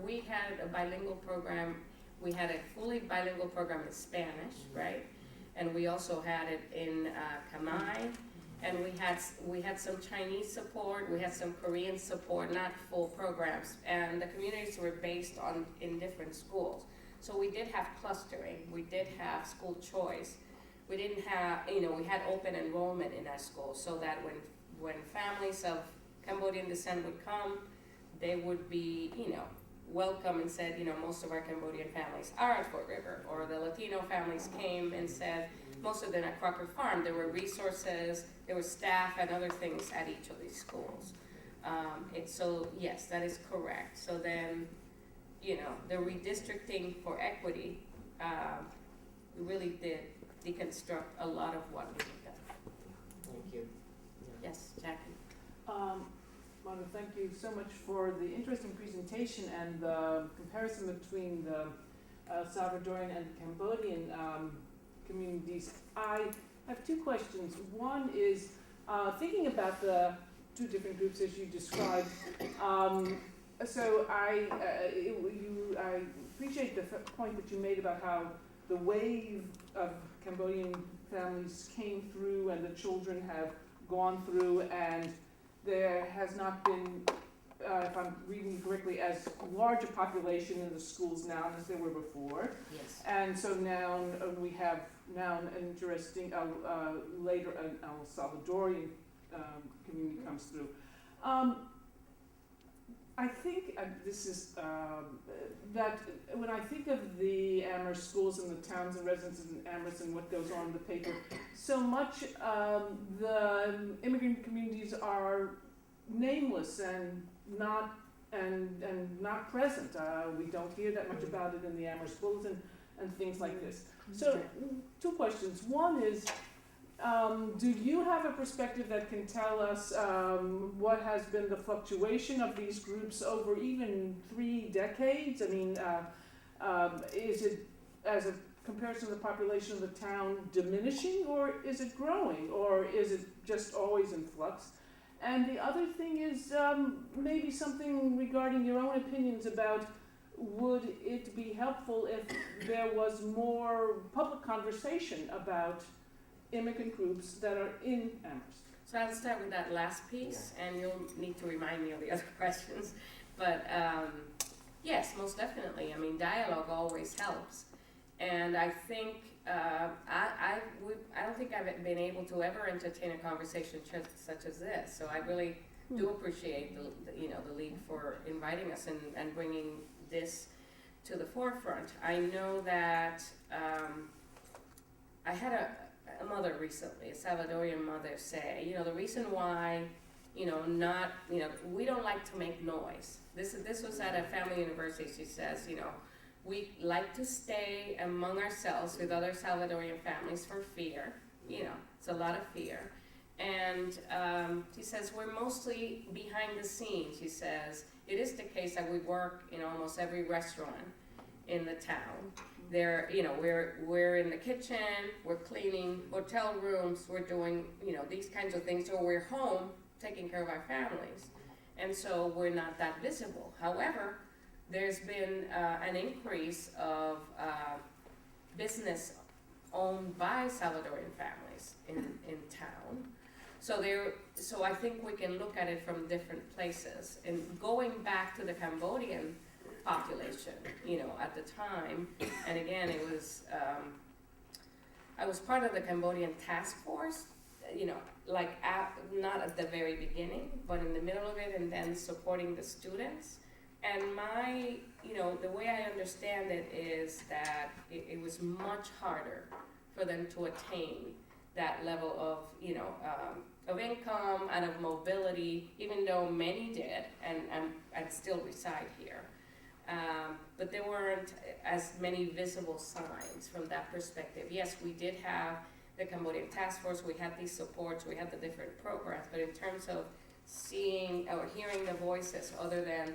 we had a bilingual program. We had a fully bilingual program in Spanish, right? And we also had it in Khmer. And we had some Chinese support. We had some Korean support, not full programs. And the communities were based in different schools. So we did have clustering. We did have school choice. We didn't have, we had open enrollment in our schools so that when families of Cambodian descent would come, they would be, welcome and said, most of our Cambodian families are at Fort River. Or the Latino families came and said, most of them at Crocker Farm. There were resources, there was staff and other things at each of these schools. So yes, that is correct. So then, the redistricting for equity, we really did deconstruct a lot of what we had done. Thank you. Yes, Jackie. Want to thank you so much for the interesting presentation and the comparison between the Salvadorian and Cambodian communities. I have two questions. One is thinking about the two different groups as you described. So I appreciate the point that you made about how the wave of Cambodian families came through and the children have gone through, and there has not been, if I'm reading correctly, as large a population in the schools now as there were before. Yes. And so now we have an interesting, later an El Salvadorian community comes through. I think this is that when I think of the Amherst schools and the towns and residences in Amherst and what goes on in the paper, so much the immigrant communities are nameless and not present. We don't hear that much about it in the Amherst Bulletin and things like this. So, two questions. One is, do you have a perspective that can tell us what has been the fluctuation of these groups over even 3 decades? I mean, is it, as a comparison to the population of the town, diminishing, or is it growing, or is it just always in flux? And the other thing is maybe something regarding your own opinions about, would it be helpful if there was more public conversation about immigrant groups that are in Amherst? So I'll start with that last piece, and you'll need to remind me of the other questions. But yes, most definitely. I mean, dialogue always helps. And I think, I don't think I've been able to ever entertain a conversation such as this. So I really do appreciate the league for inviting us and bringing this to the forefront. I know that I had a mother recently, a Salvadorian mother, say, the reason why, we don't like to make noise. This was at a family university. She says, we like to stay among ourselves with other Salvadorian families for fear. It's a lot of fear. And she says, we're mostly behind the scenes. She says, it is the case that we work in almost every restaurant in the town. There, we're in the kitchen, we're cleaning hotel rooms, we're doing, these kinds of things, or we're home taking care of our families. And so we're not that visible. However, there's been an increase of business owned by Salvadorian families in town. So I think we can look at it from different places. And going back to the Cambodian population, at the time, and again, it was, I was part of the Cambodian task force, not at the very beginning, but in the middle of it, and then supporting the students. And the way I understand it is that it was much harder for them to attain that level of income and of mobility, even though many did and still reside here. But there weren't as many visible signs from that perspective. Yes, we did have the Cambodian task force, we had these supports, we had the different programs, but in terms of seeing or hearing the voices other than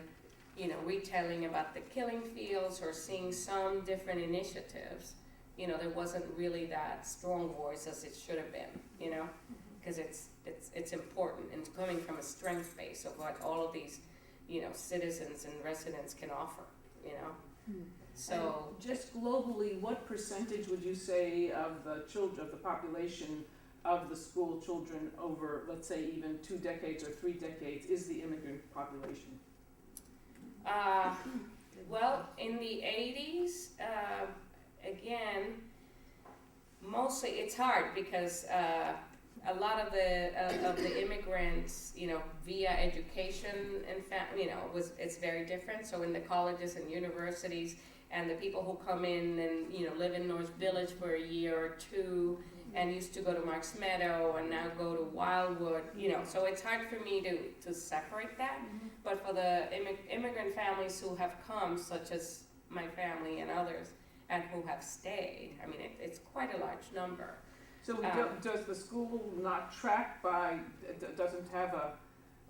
retelling about the killing fields or seeing some different initiatives, there wasn't really that strong voice as it should have been, because it's important, and it's coming from a strength base of what all of these, citizens and residents can offer, So and just globally, what percentage would you say of the children, of the population of the school children over, let's say, even 2 decades or 3 decades is the immigrant population? Well, in the 80s, again, mostly it's hard because a lot of the immigrants, via education and it's very different. So in the colleges and universities, and the people who come in and live in North Village for a year or two, and used to go to Marks Meadow and now go to Wildwood, so it's hard for me to separate that. But for the immigrant families who have come, such as my family and others, and who have stayed, I mean, it's quite a large number. So does the school not track by, doesn't have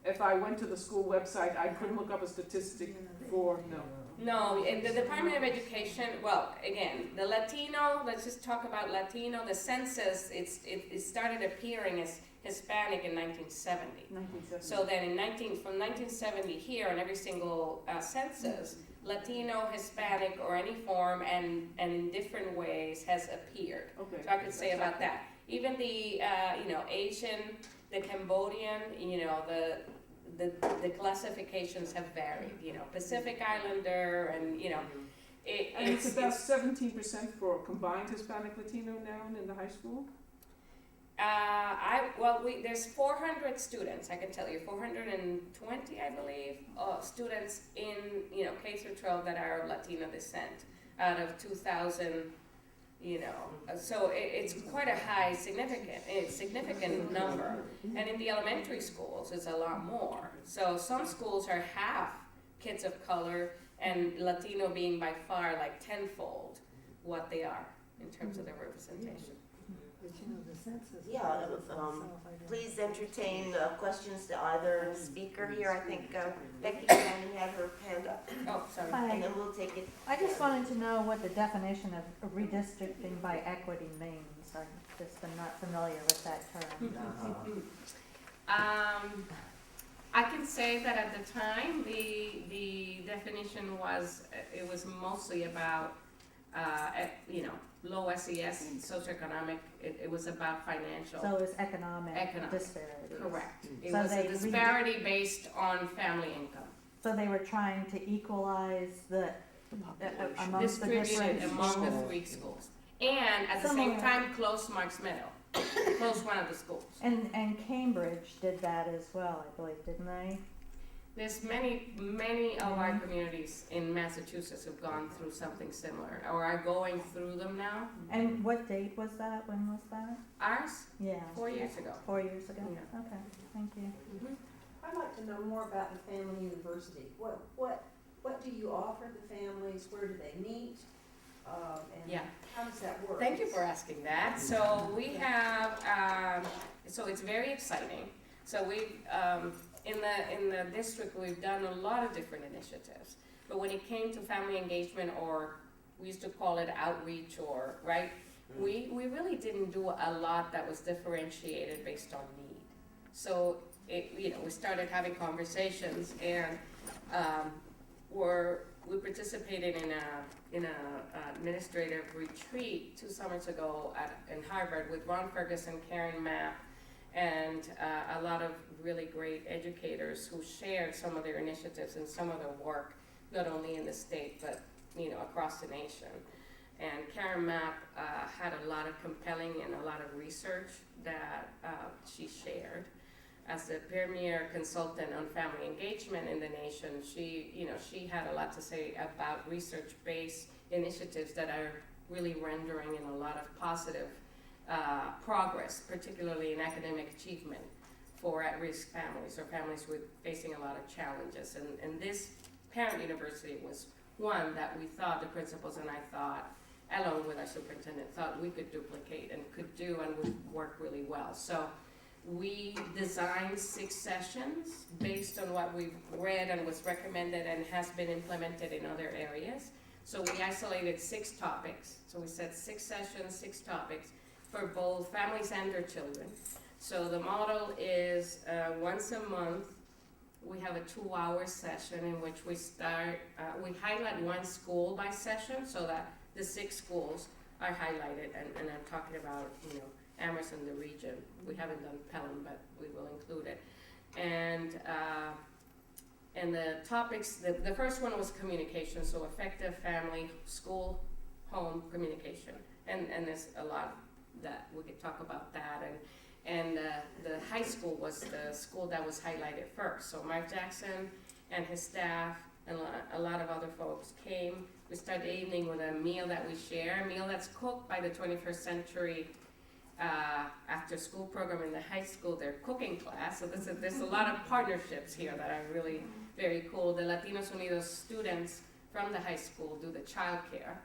if I went to the school website, I couldn't look up a statistic for, no? No, in the Department of Education, well, again, the Latino, let's just talk about Latino, the census, it started appearing as Hispanic in 1970. 1970. So then from 1970 here, on every single census, Latino, Hispanic, or any form, and in different ways has appeared. Okay. So I could say about that. Even the, Asian, the Cambodian, the classifications have varied, Pacific Islander, and, And it's about 17% for combined Hispanic Latino now in the high school? There's 400 students, I can tell you, 420, I believe, students in, K through 12 that are of Latino descent out of 2,000, so it's quite a high, significant number. And in the elementary schools, it's a lot more. So some schools are half kids of color, and Latino being by far like tenfold what they are in terms of their representation. Yeah, please entertain questions to either speaker here. I think Becky Cannon had her hand up, Oh, sorry. Hi. and then we'll take it. I just wanted to know what the definition of redistricting by equity means. I'm not familiar with that term. I can say that at the time, the definition was, it was mostly about, low SES, socioeconomic, it was about financial. So it was economic Economic. disparities. Correct. It So was a they disparity based on family income. So they were trying to equalize the, amongst the Distributed different among the schools. 3 schools. And at the same Similar. time, close Marks Meadow, close one of the schools. And Cambridge did that as well, I believe, didn't they? There's many of our communities in Massachusetts have gone through something similar, or are going through them now. And what date was that? When was that? Ours, Yeah. 4 years ago. 4 years ago? Yeah. Okay, thank you. I'd like to know more about the family university. What do you offer the families? Where do they meet? And Yeah. how does that work? Thank you for asking that. So we have, so it's very exciting. So we, in the district, we've done a lot of different initiatives. But when it came to family engagement, or we used to call it outreach, or, right? We really didn't do a lot that was differentiated based on need. So, we started having conversations, and we participated in a administrative retreat 2 summers ago in Harvard with Ron Ferguson, Karen Mapp, and a lot of really great educators who shared some of their initiatives and some of their work, not only in the state, but across the nation. And Karen Mapp had a lot of compelling and a lot of research that she shared. As the premier consultant on family engagement in the nation, she had a lot to say about research-based initiatives that are really rendering in a lot of positive progress, particularly in academic achievement for at-risk families or families facing a lot of challenges. And this parent university was one that we thought, the principals and I thought, along with our superintendent, thought we could duplicate and could do and would work really well. So we designed 6 sessions based on what we've read and was recommended and has been implemented in other areas. So we isolated 6 topics. So we said 6 sessions, 6 topics for both families and their children. So the model is once a month, we have a 2-hour session in which we highlight one school by session so that the 6 schools are highlighted, and I'm talking about, Amherst and the region. We haven't done Pelham, but we will include it. And the topics, the first one was communication, so effective family, school, home communication. And there's a lot that we could talk about that. And the high school was the school that was highlighted first. So Mike Jackson and his staff and a lot of other folks came. We started the evening with a meal that we share, a meal that's cooked by the 21st Century after school program in the high school, their cooking class. So there's a lot of partnerships here that are really very cool. The Latinos Unidos students from the high school do the childcare.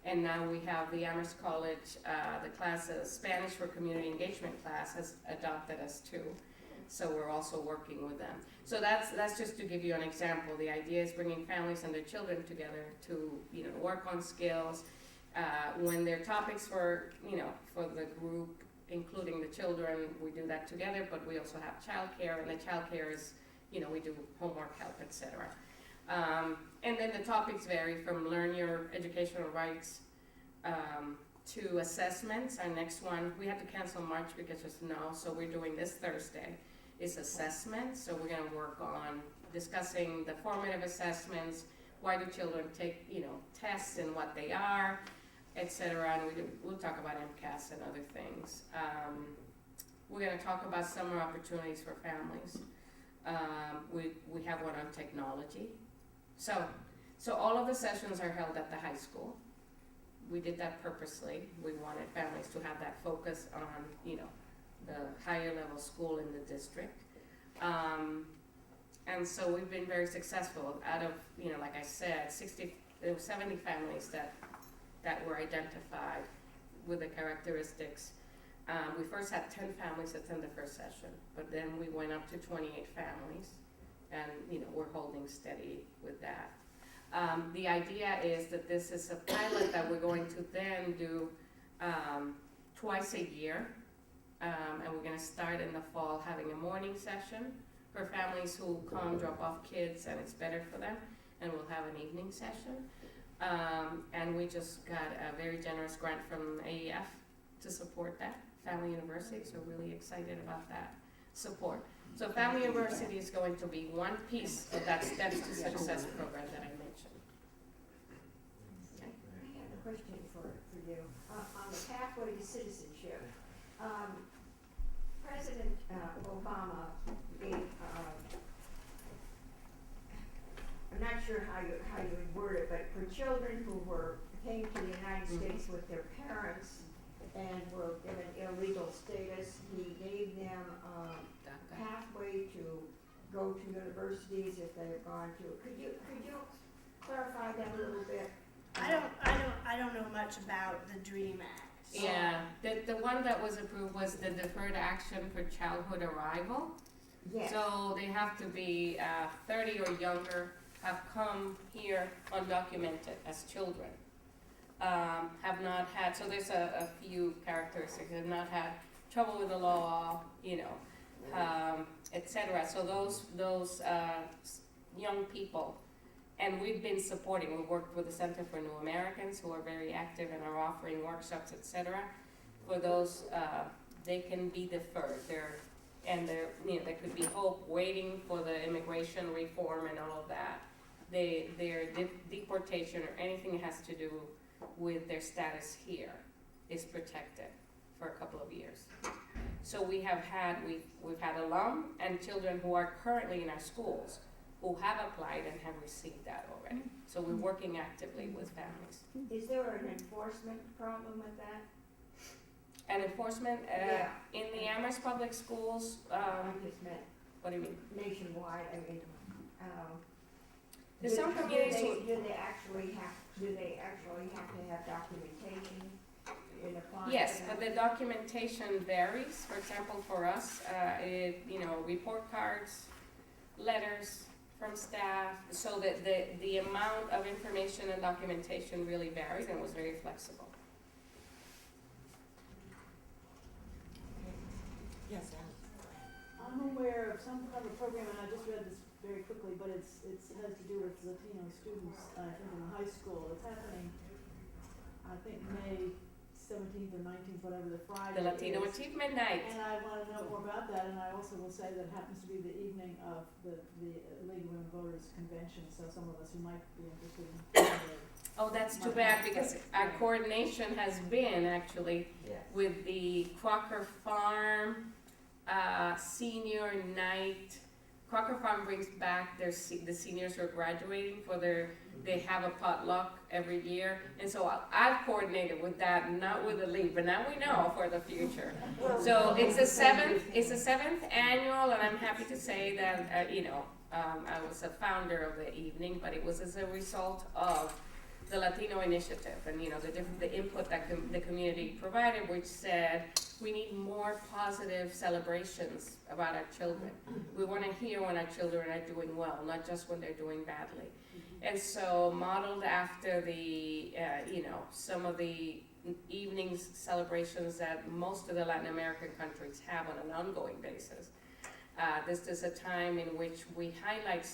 And now we have the Amherst College, the class, Spanish for Community Engagement class has adopted us too. So we're also working with them. So that's just to give you an example. The idea is bringing families and their children together to, work on skills. When there are topics for the group, including the children, we do that together, but we also have childcare, and the childcare is, we do homework help, etc. And then the topics vary from learn your educational rights to assessments. Our next one, we had to cancel March because of snow, so we're doing this Thursday, is assessments. So we're gonna work on discussing the formative assessments, why do children take, tests and what they are, etc. And we'll talk about MCAS and other things. We're gonna talk about summer opportunities for families. We have one on technology. So all of the sessions are held at the high school. We did that purposely. We wanted families to have that focus on, the higher level school in the district. And so we've been very successful. Out of, like I said, 70 families that were identified with the characteristics. We first had 10 families attend the first session, but then we went up to 28 families. And we're holding steady with that. The idea is that this is a pilot that we're going to then do twice a year, and we're going to start in the fall having a morning session for families who come drop off kids and it's better for them, and we'll have an evening session. And we just got a very generous grant from AEF to support that, Family University, so really excited about that support. So Family University is going to be one piece of that Steps to Success program that I mentioned. I have a question for you. On the pathway to citizenship, President Obama gave, I'm not sure how you would word it, but for children who came to the United States with their parents and were given illegal status, he gave them pathway to go to universities if they've gone to. Could you clarify that a little bit? I don't know much about the DREAM Act. Yeah, the one that was approved was the Deferred Action for Childhood Arrival. Yes. So they have to be 30 or younger, have come here undocumented as children. Have not had, so there's a few characteristics, have not had trouble with the law, etc. So those young people, and we've been supporting, we've worked with the Center for New Americans who are very active and are offering workshops, etc. For those, they can be deferred. There could be hope waiting for the immigration reform and all of that. Their deportation or anything that has to do with their status here is protected for a couple of years. So we've had alum and children who are currently in our schools who have applied and have received that already. So we're working actively with families. Is there an enforcement problem with that? And enforcement Yeah. in the Amherst Public Schools, I just meant what do you mean? nationwide. There's some communities who, do they actually have to have documentation in applying? yes, for but that? the documentation varies. For example, for us, report cards, letters from staff, so that the amount of information and documentation really varied and was very flexible. Yes, Alex. I'm aware of some kind of program, and I just read this very quickly, but it has to do with Latino students, I think in the high school. It's happening, I think May 17th or 19th, whatever the Friday The Latino is. Achievement Night. And I want to know more about that, and I also will say that happens to be the evening of the League of Women Voters Convention, so some of us who might be interested in Oh, that's too bad, because our coordination has been actually Yes. with the Crocker Farm senior night. Crocker Farm brings back the seniors who are graduating they have a potluck every year. And so I've coordinated with that, not with the league, but now we know for the future. So it's the seventh annual, and I'm happy to say that, I was a founder of the evening, but it was as a result of the Latino initiative and, the input that the community provided, which said, we need more positive celebrations about our children. We want to hear when our children are doing well, not just when they're doing badly. And so modeled after the, some of the evenings celebrations that most of the Latin American countries have on an ongoing basis. This is a time in which we highlight,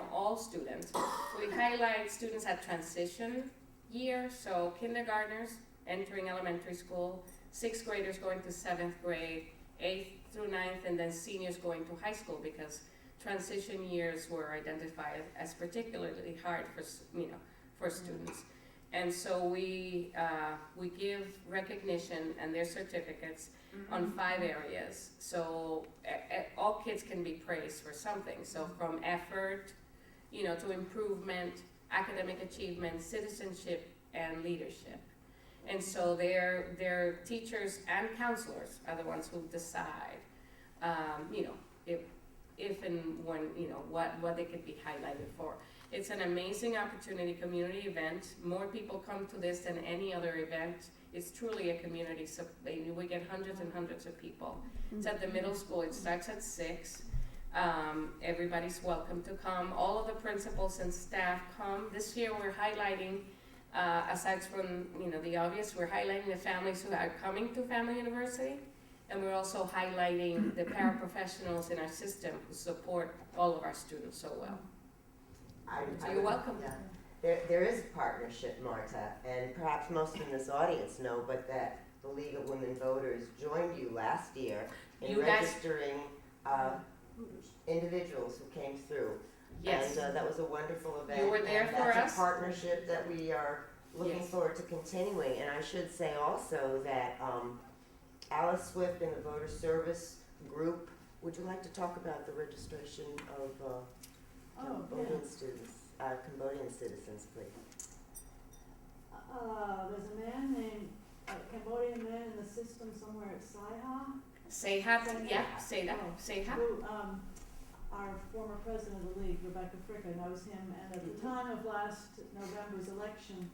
all students. We highlight students at transition year, so kindergartners entering elementary school, 6th graders going to 7th grade, 8th through 9th, and then seniors going to high school, because transition years were identified as particularly hard for students. And so we give recognition and their certificates on 5 areas. So all kids can be praised for something. So from effort, to improvement, academic achievement, citizenship, and leadership. And so their teachers and counselors are the ones who decide, if and when, what they could be highlighted for. It's an amazing opportunity, community event. More people come to this than any other event. It's truly a community, so we get hundreds and hundreds of people. It's at the middle school, it starts at 6. Everybody's welcome to come. All of the principals and staff come. This year we're highlighting, aside from the obvious, we're highlighting the families who are coming to Family University, and we're also highlighting the paraprofessionals in our system who support all of our students so well. So you're welcome. Yeah. There is a partnership, Marta, and perhaps most in this audience know, but that the League of Women Voters joined you last year in registering individuals who came through. Yes. And that was a wonderful event. You were there and for that's us. a partnership that we are looking Yes. forward to continuing. And I should say also that Alice Swift and the Voter Service Group, would you like to talk about the registration of Cambodian students, Cambodian citizens, please? There's a man named, a Cambodian man in the system somewhere at Saiha. Sehat, yeah, say that, Oh. Sehat. Who, our former president of the league, Rebecca Fricka, knows him, and at the time of last November's election,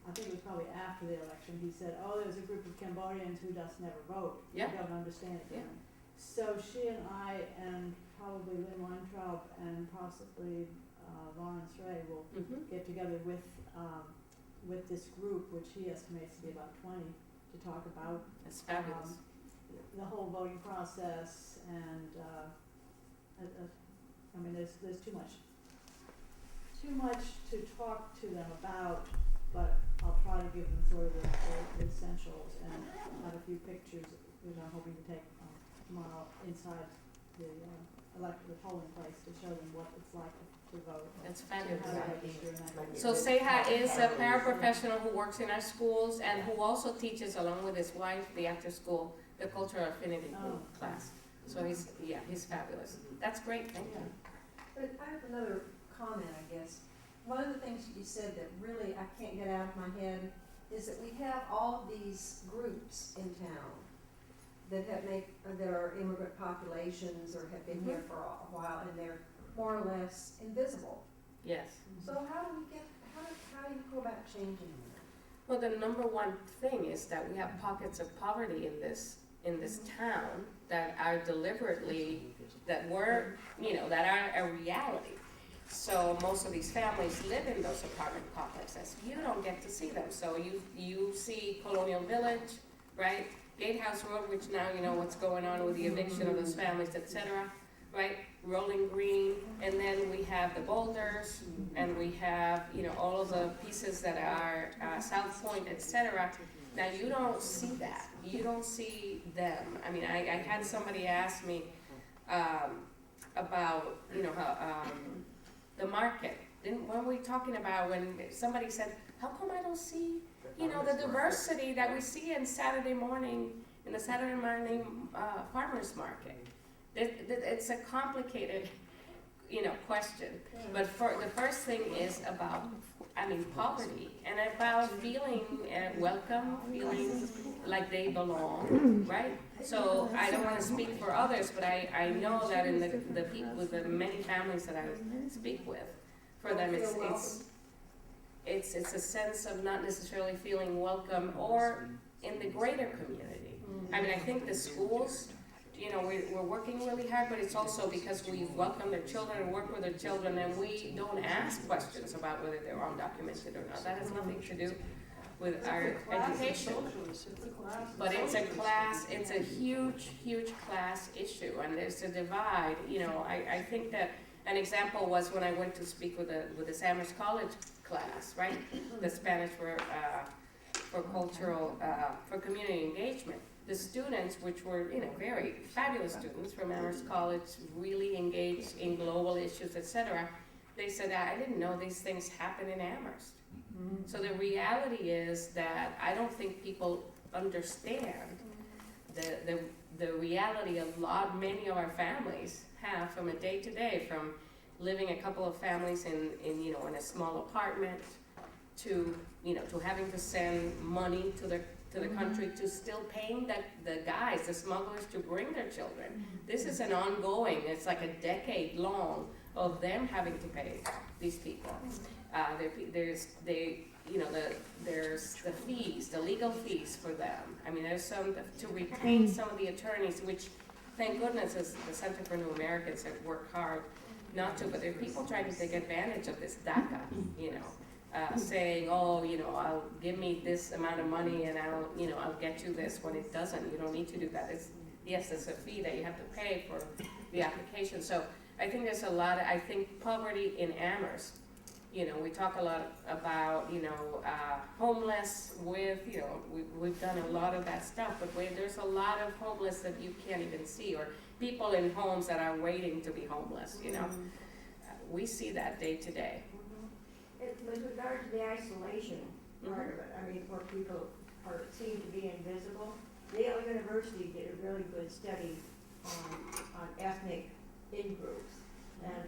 I think it was probably after the election, he said, there's a group of Cambodians who just never vote. Yeah. They don't understand it. Yeah. So she and I, and probably Lynn Weintraub, and possibly Lawrence Ray will get together with this group, which he estimates to be about 20, to talk about That's fabulous. the whole voting process, and there's too much to talk to them about, but I'll try to give them sort of the essentials and have a few pictures, which I'm hoping to take tomorrow inside the polling place to show them what it's like to vote. That's and fabulous. how to register and that kind of So thing. Sehat is a paraprofessional who works in our schools and who also teaches, along with his wife, the after school, the cultural affinity class. So he's fabulous. That's great, thank you. But I have another comment, I guess. One of the things you said that really I can't get out of my head is that we have all of these groups in town that are immigrant populations or have been here for a while, and they're more or less invisible. Yes. So how do you go about changing that? Well, the number one thing is that we have pockets of poverty in this town that are deliberately, that are a reality. So most of these families live in those apartment complexes. You don't get to see them. So you see Colonial Village, right? Gatehouse Road, which now you know what's going on with the eviction of those families, etc. Right? Rolling Green, and then we have the boulders, and we have all of the pieces that are South Point, etc. Now you don't see that. You don't see them. I mean, I had somebody ask me about the market. When we talking about when somebody said, how come I don't see the diversity that we see in the Saturday morning farmers market? It's a complicated, question. But the first thing is about, poverty and about feeling welcome, feeling like they belong, right? So I don't want to speak for others, but I know that in the people, the many families that I speak with, for them it's a sense of not necessarily feeling welcome or in the greater community. I think the schools, we're working really hard, but it's also because we welcome their children and work with their children, and we don't ask questions about whether they're undocumented or not. That has nothing to do with our education. But it's a huge, huge class issue, and there's a divide. I think that an example was when I went to speak with the Amherst College class, right? The Spanish for cultural, for community engagement. The students, which were, very fabulous students from Amherst College, really engaged in global issues, etc. They said, I didn't know these things happen in Amherst. So the reality is that I don't think people understand the reality many of our families have from a day to day, from living a couple of families in a small apartment to having to send money to the country, to still paying the smugglers to bring their children. This is an ongoing, it's like a decade long of them having to pay these people. There's the fees, the legal fees for them. There's some to retain some of the attorneys, which thank goodness is the Center for New Americans have worked hard not to, but there are people trying to take advantage of this DACA, saying, I'll give me this amount of money and I'll get you this, when it doesn't. You don't need to do that. It's a fee that you have to pay for the application. So I think there's a lot I think poverty in Amherst, we talk a lot about, homeless with, we've done a lot of that stuff, but there's a lot of homeless that you can't even see, or people in homes that are waiting to be homeless, we see that day to day. With regard to the isolation part of it, where people seem to be invisible, Yale University did a really good study on ethnic in-groups. And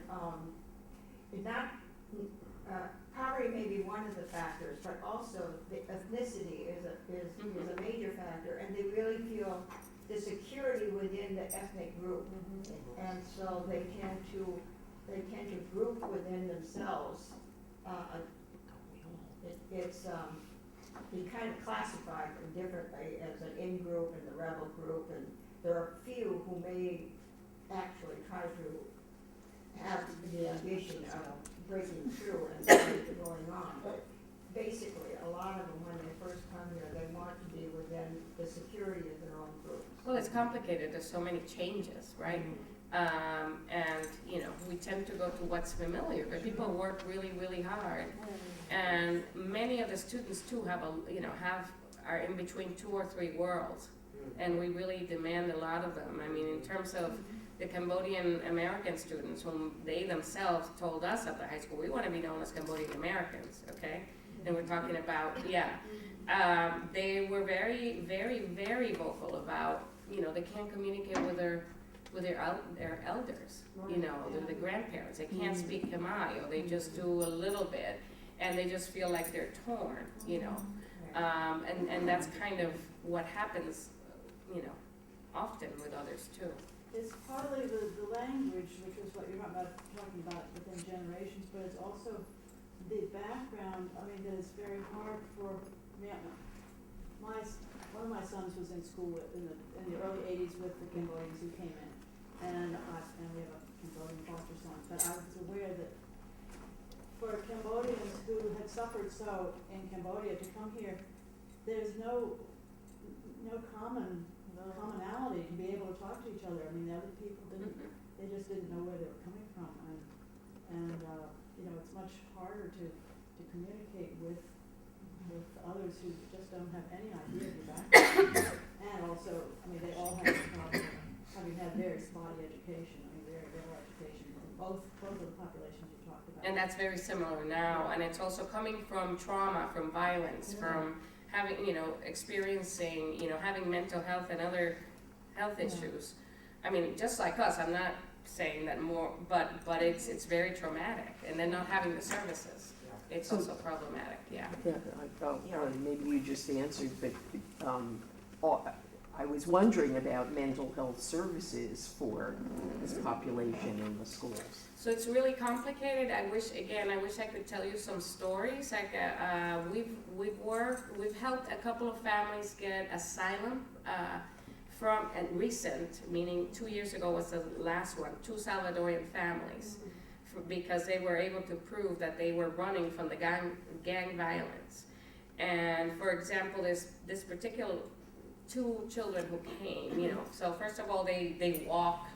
poverty may be one of the factors, but also the ethnicity is a major factor, and they really feel the security within the ethnic group. And so they tend to group within themselves. It's be kind of classified differently as an in-group and the rebel group, and there are few who may actually try to have the ambition of breaking through and going on. But basically, a lot of them, when they first come here, they want to be within the security of their own group. Well, it's complicated. There's so many changes, right? And we tend to go to what's familiar, but people work really, really hard. And many of the students too are in between 2 or 3 worlds, and we really demand a lot of them. In terms of the Cambodian American students, whom they themselves told us at the high school, we want to be known as Cambodian Americans, okay? And we're talking about, they were very, very, very vocal about, they can't communicate with their elders, the grandparents. They can't speak Khmer, or they just do a little bit, and they just feel like they're torn, and that's kind of what happens, often with others too. It's partly the language, which is what you're talking about within generations, but it's also the background. That is very hard for me. One of my sons was in school in the early '80s with the Cambodians who came in, and we have a Cambodian foster son. But I was aware that for Cambodians who had suffered so in Cambodia to come here, there's no commonality to be able to talk to each other. The other people they just didn't know where they were coming from, and it's much harder to communicate with others who just don't have any idea of your background. And also, they all have the problem of having had very spotty education, very little education from both of the populations you talked about. And that's very similar now, and it's also coming from trauma, from violence, from having, experiencing, having mental health and other health issues. I mean, just like us, I'm not saying that more, but it's very traumatic, and then not having the services, it's So- also problematic, yeah. Maybe you just answered, but I was wondering about mental health services for this population in the schools. So it's really complicated. I wish I could tell you some stories. Like we've helped a couple of families get asylum recent, meaning 2 years ago was the last one, 2 Salvadorian families, because they were able to prove that they were running from the gang violence. And for example, this particular 2 children who came, so first of all, they walk,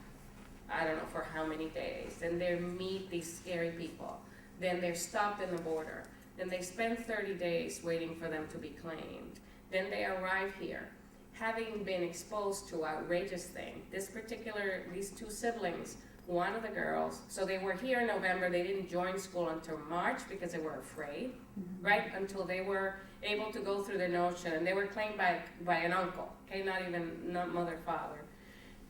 I don't know for how many days, then they meet these scary people, then they're stopped in the border, then they spend 30 days waiting for them to be claimed, then they arrive here, having been exposed to outrageous things. These 2 siblings, one of the girls, so they were here in November, they didn't join school until March because they were afraid, right, until they were able to go through the notion, and they were claimed by an uncle, okay, not mother, father.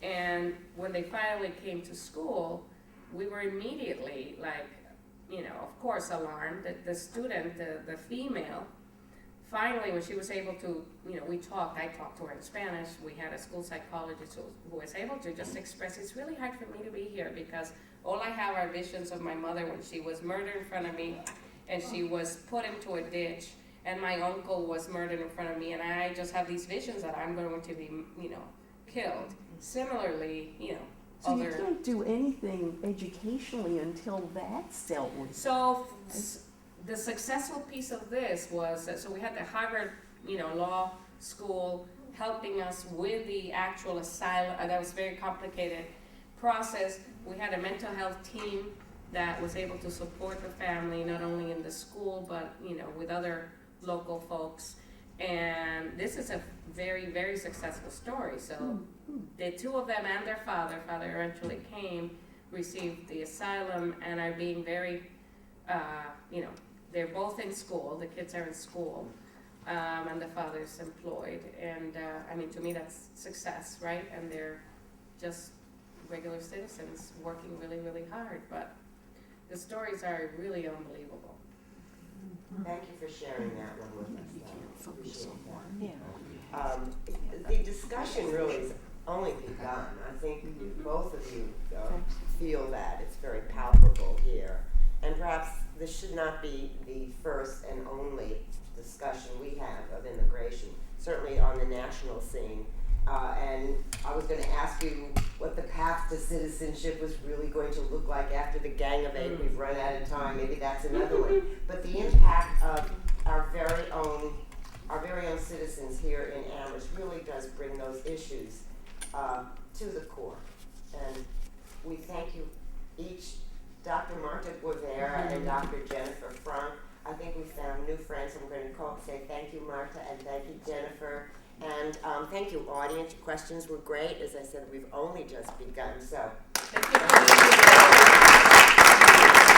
And when they finally came to school, we were immediately of course alarmed that the student, the female, finally when she was able to, I talked to her in Spanish, we had a school psychologist who was able to just express, it's really hard for me to be here because all I have are visions of my mother when she was murdered in front of me and she was put into a ditch, and my uncle was murdered in front of me, and I just have these visions that I'm going to be, killed. Similarly, So you can't do anything educationally until that's dealt with. So the successful piece of this was that, so we had the Harvard, law school helping us with the actual asylum. That was a very complicated process. We had a mental health team that was able to support the family, not only in the school, but, with other local folks. And this is a very, very successful story. So the 2 of them and their father eventually came, received the asylum, and are being very, they're both in school, the kids are in school, and the father's employed. And to me that's success, right? And they're just regular citizens working really, really hard. But the stories are really unbelievable. Thank you for sharing that one with us. I appreciate that. Yeah. The discussion really has only begun. I think both of you feel that. It's very palpable here. And perhaps this should not be the first and only discussion we have of immigration, certainly on the national scene. And I was going to ask you what the path to citizenship was really going to look like after the Gang of 8. We've run out of time. Maybe that's another one. But the impact of our very own citizens here in Amherst really does bring those issues to the core. And we thank you each, Dr. Marta Guevara and Dr. Jennifer Frank. I think we found new friends. I'm going to say thank you, Marta, and thank you, Jennifer. And thank you, audience. Your questions were great. As I said, we've only just begun. So. Thank you.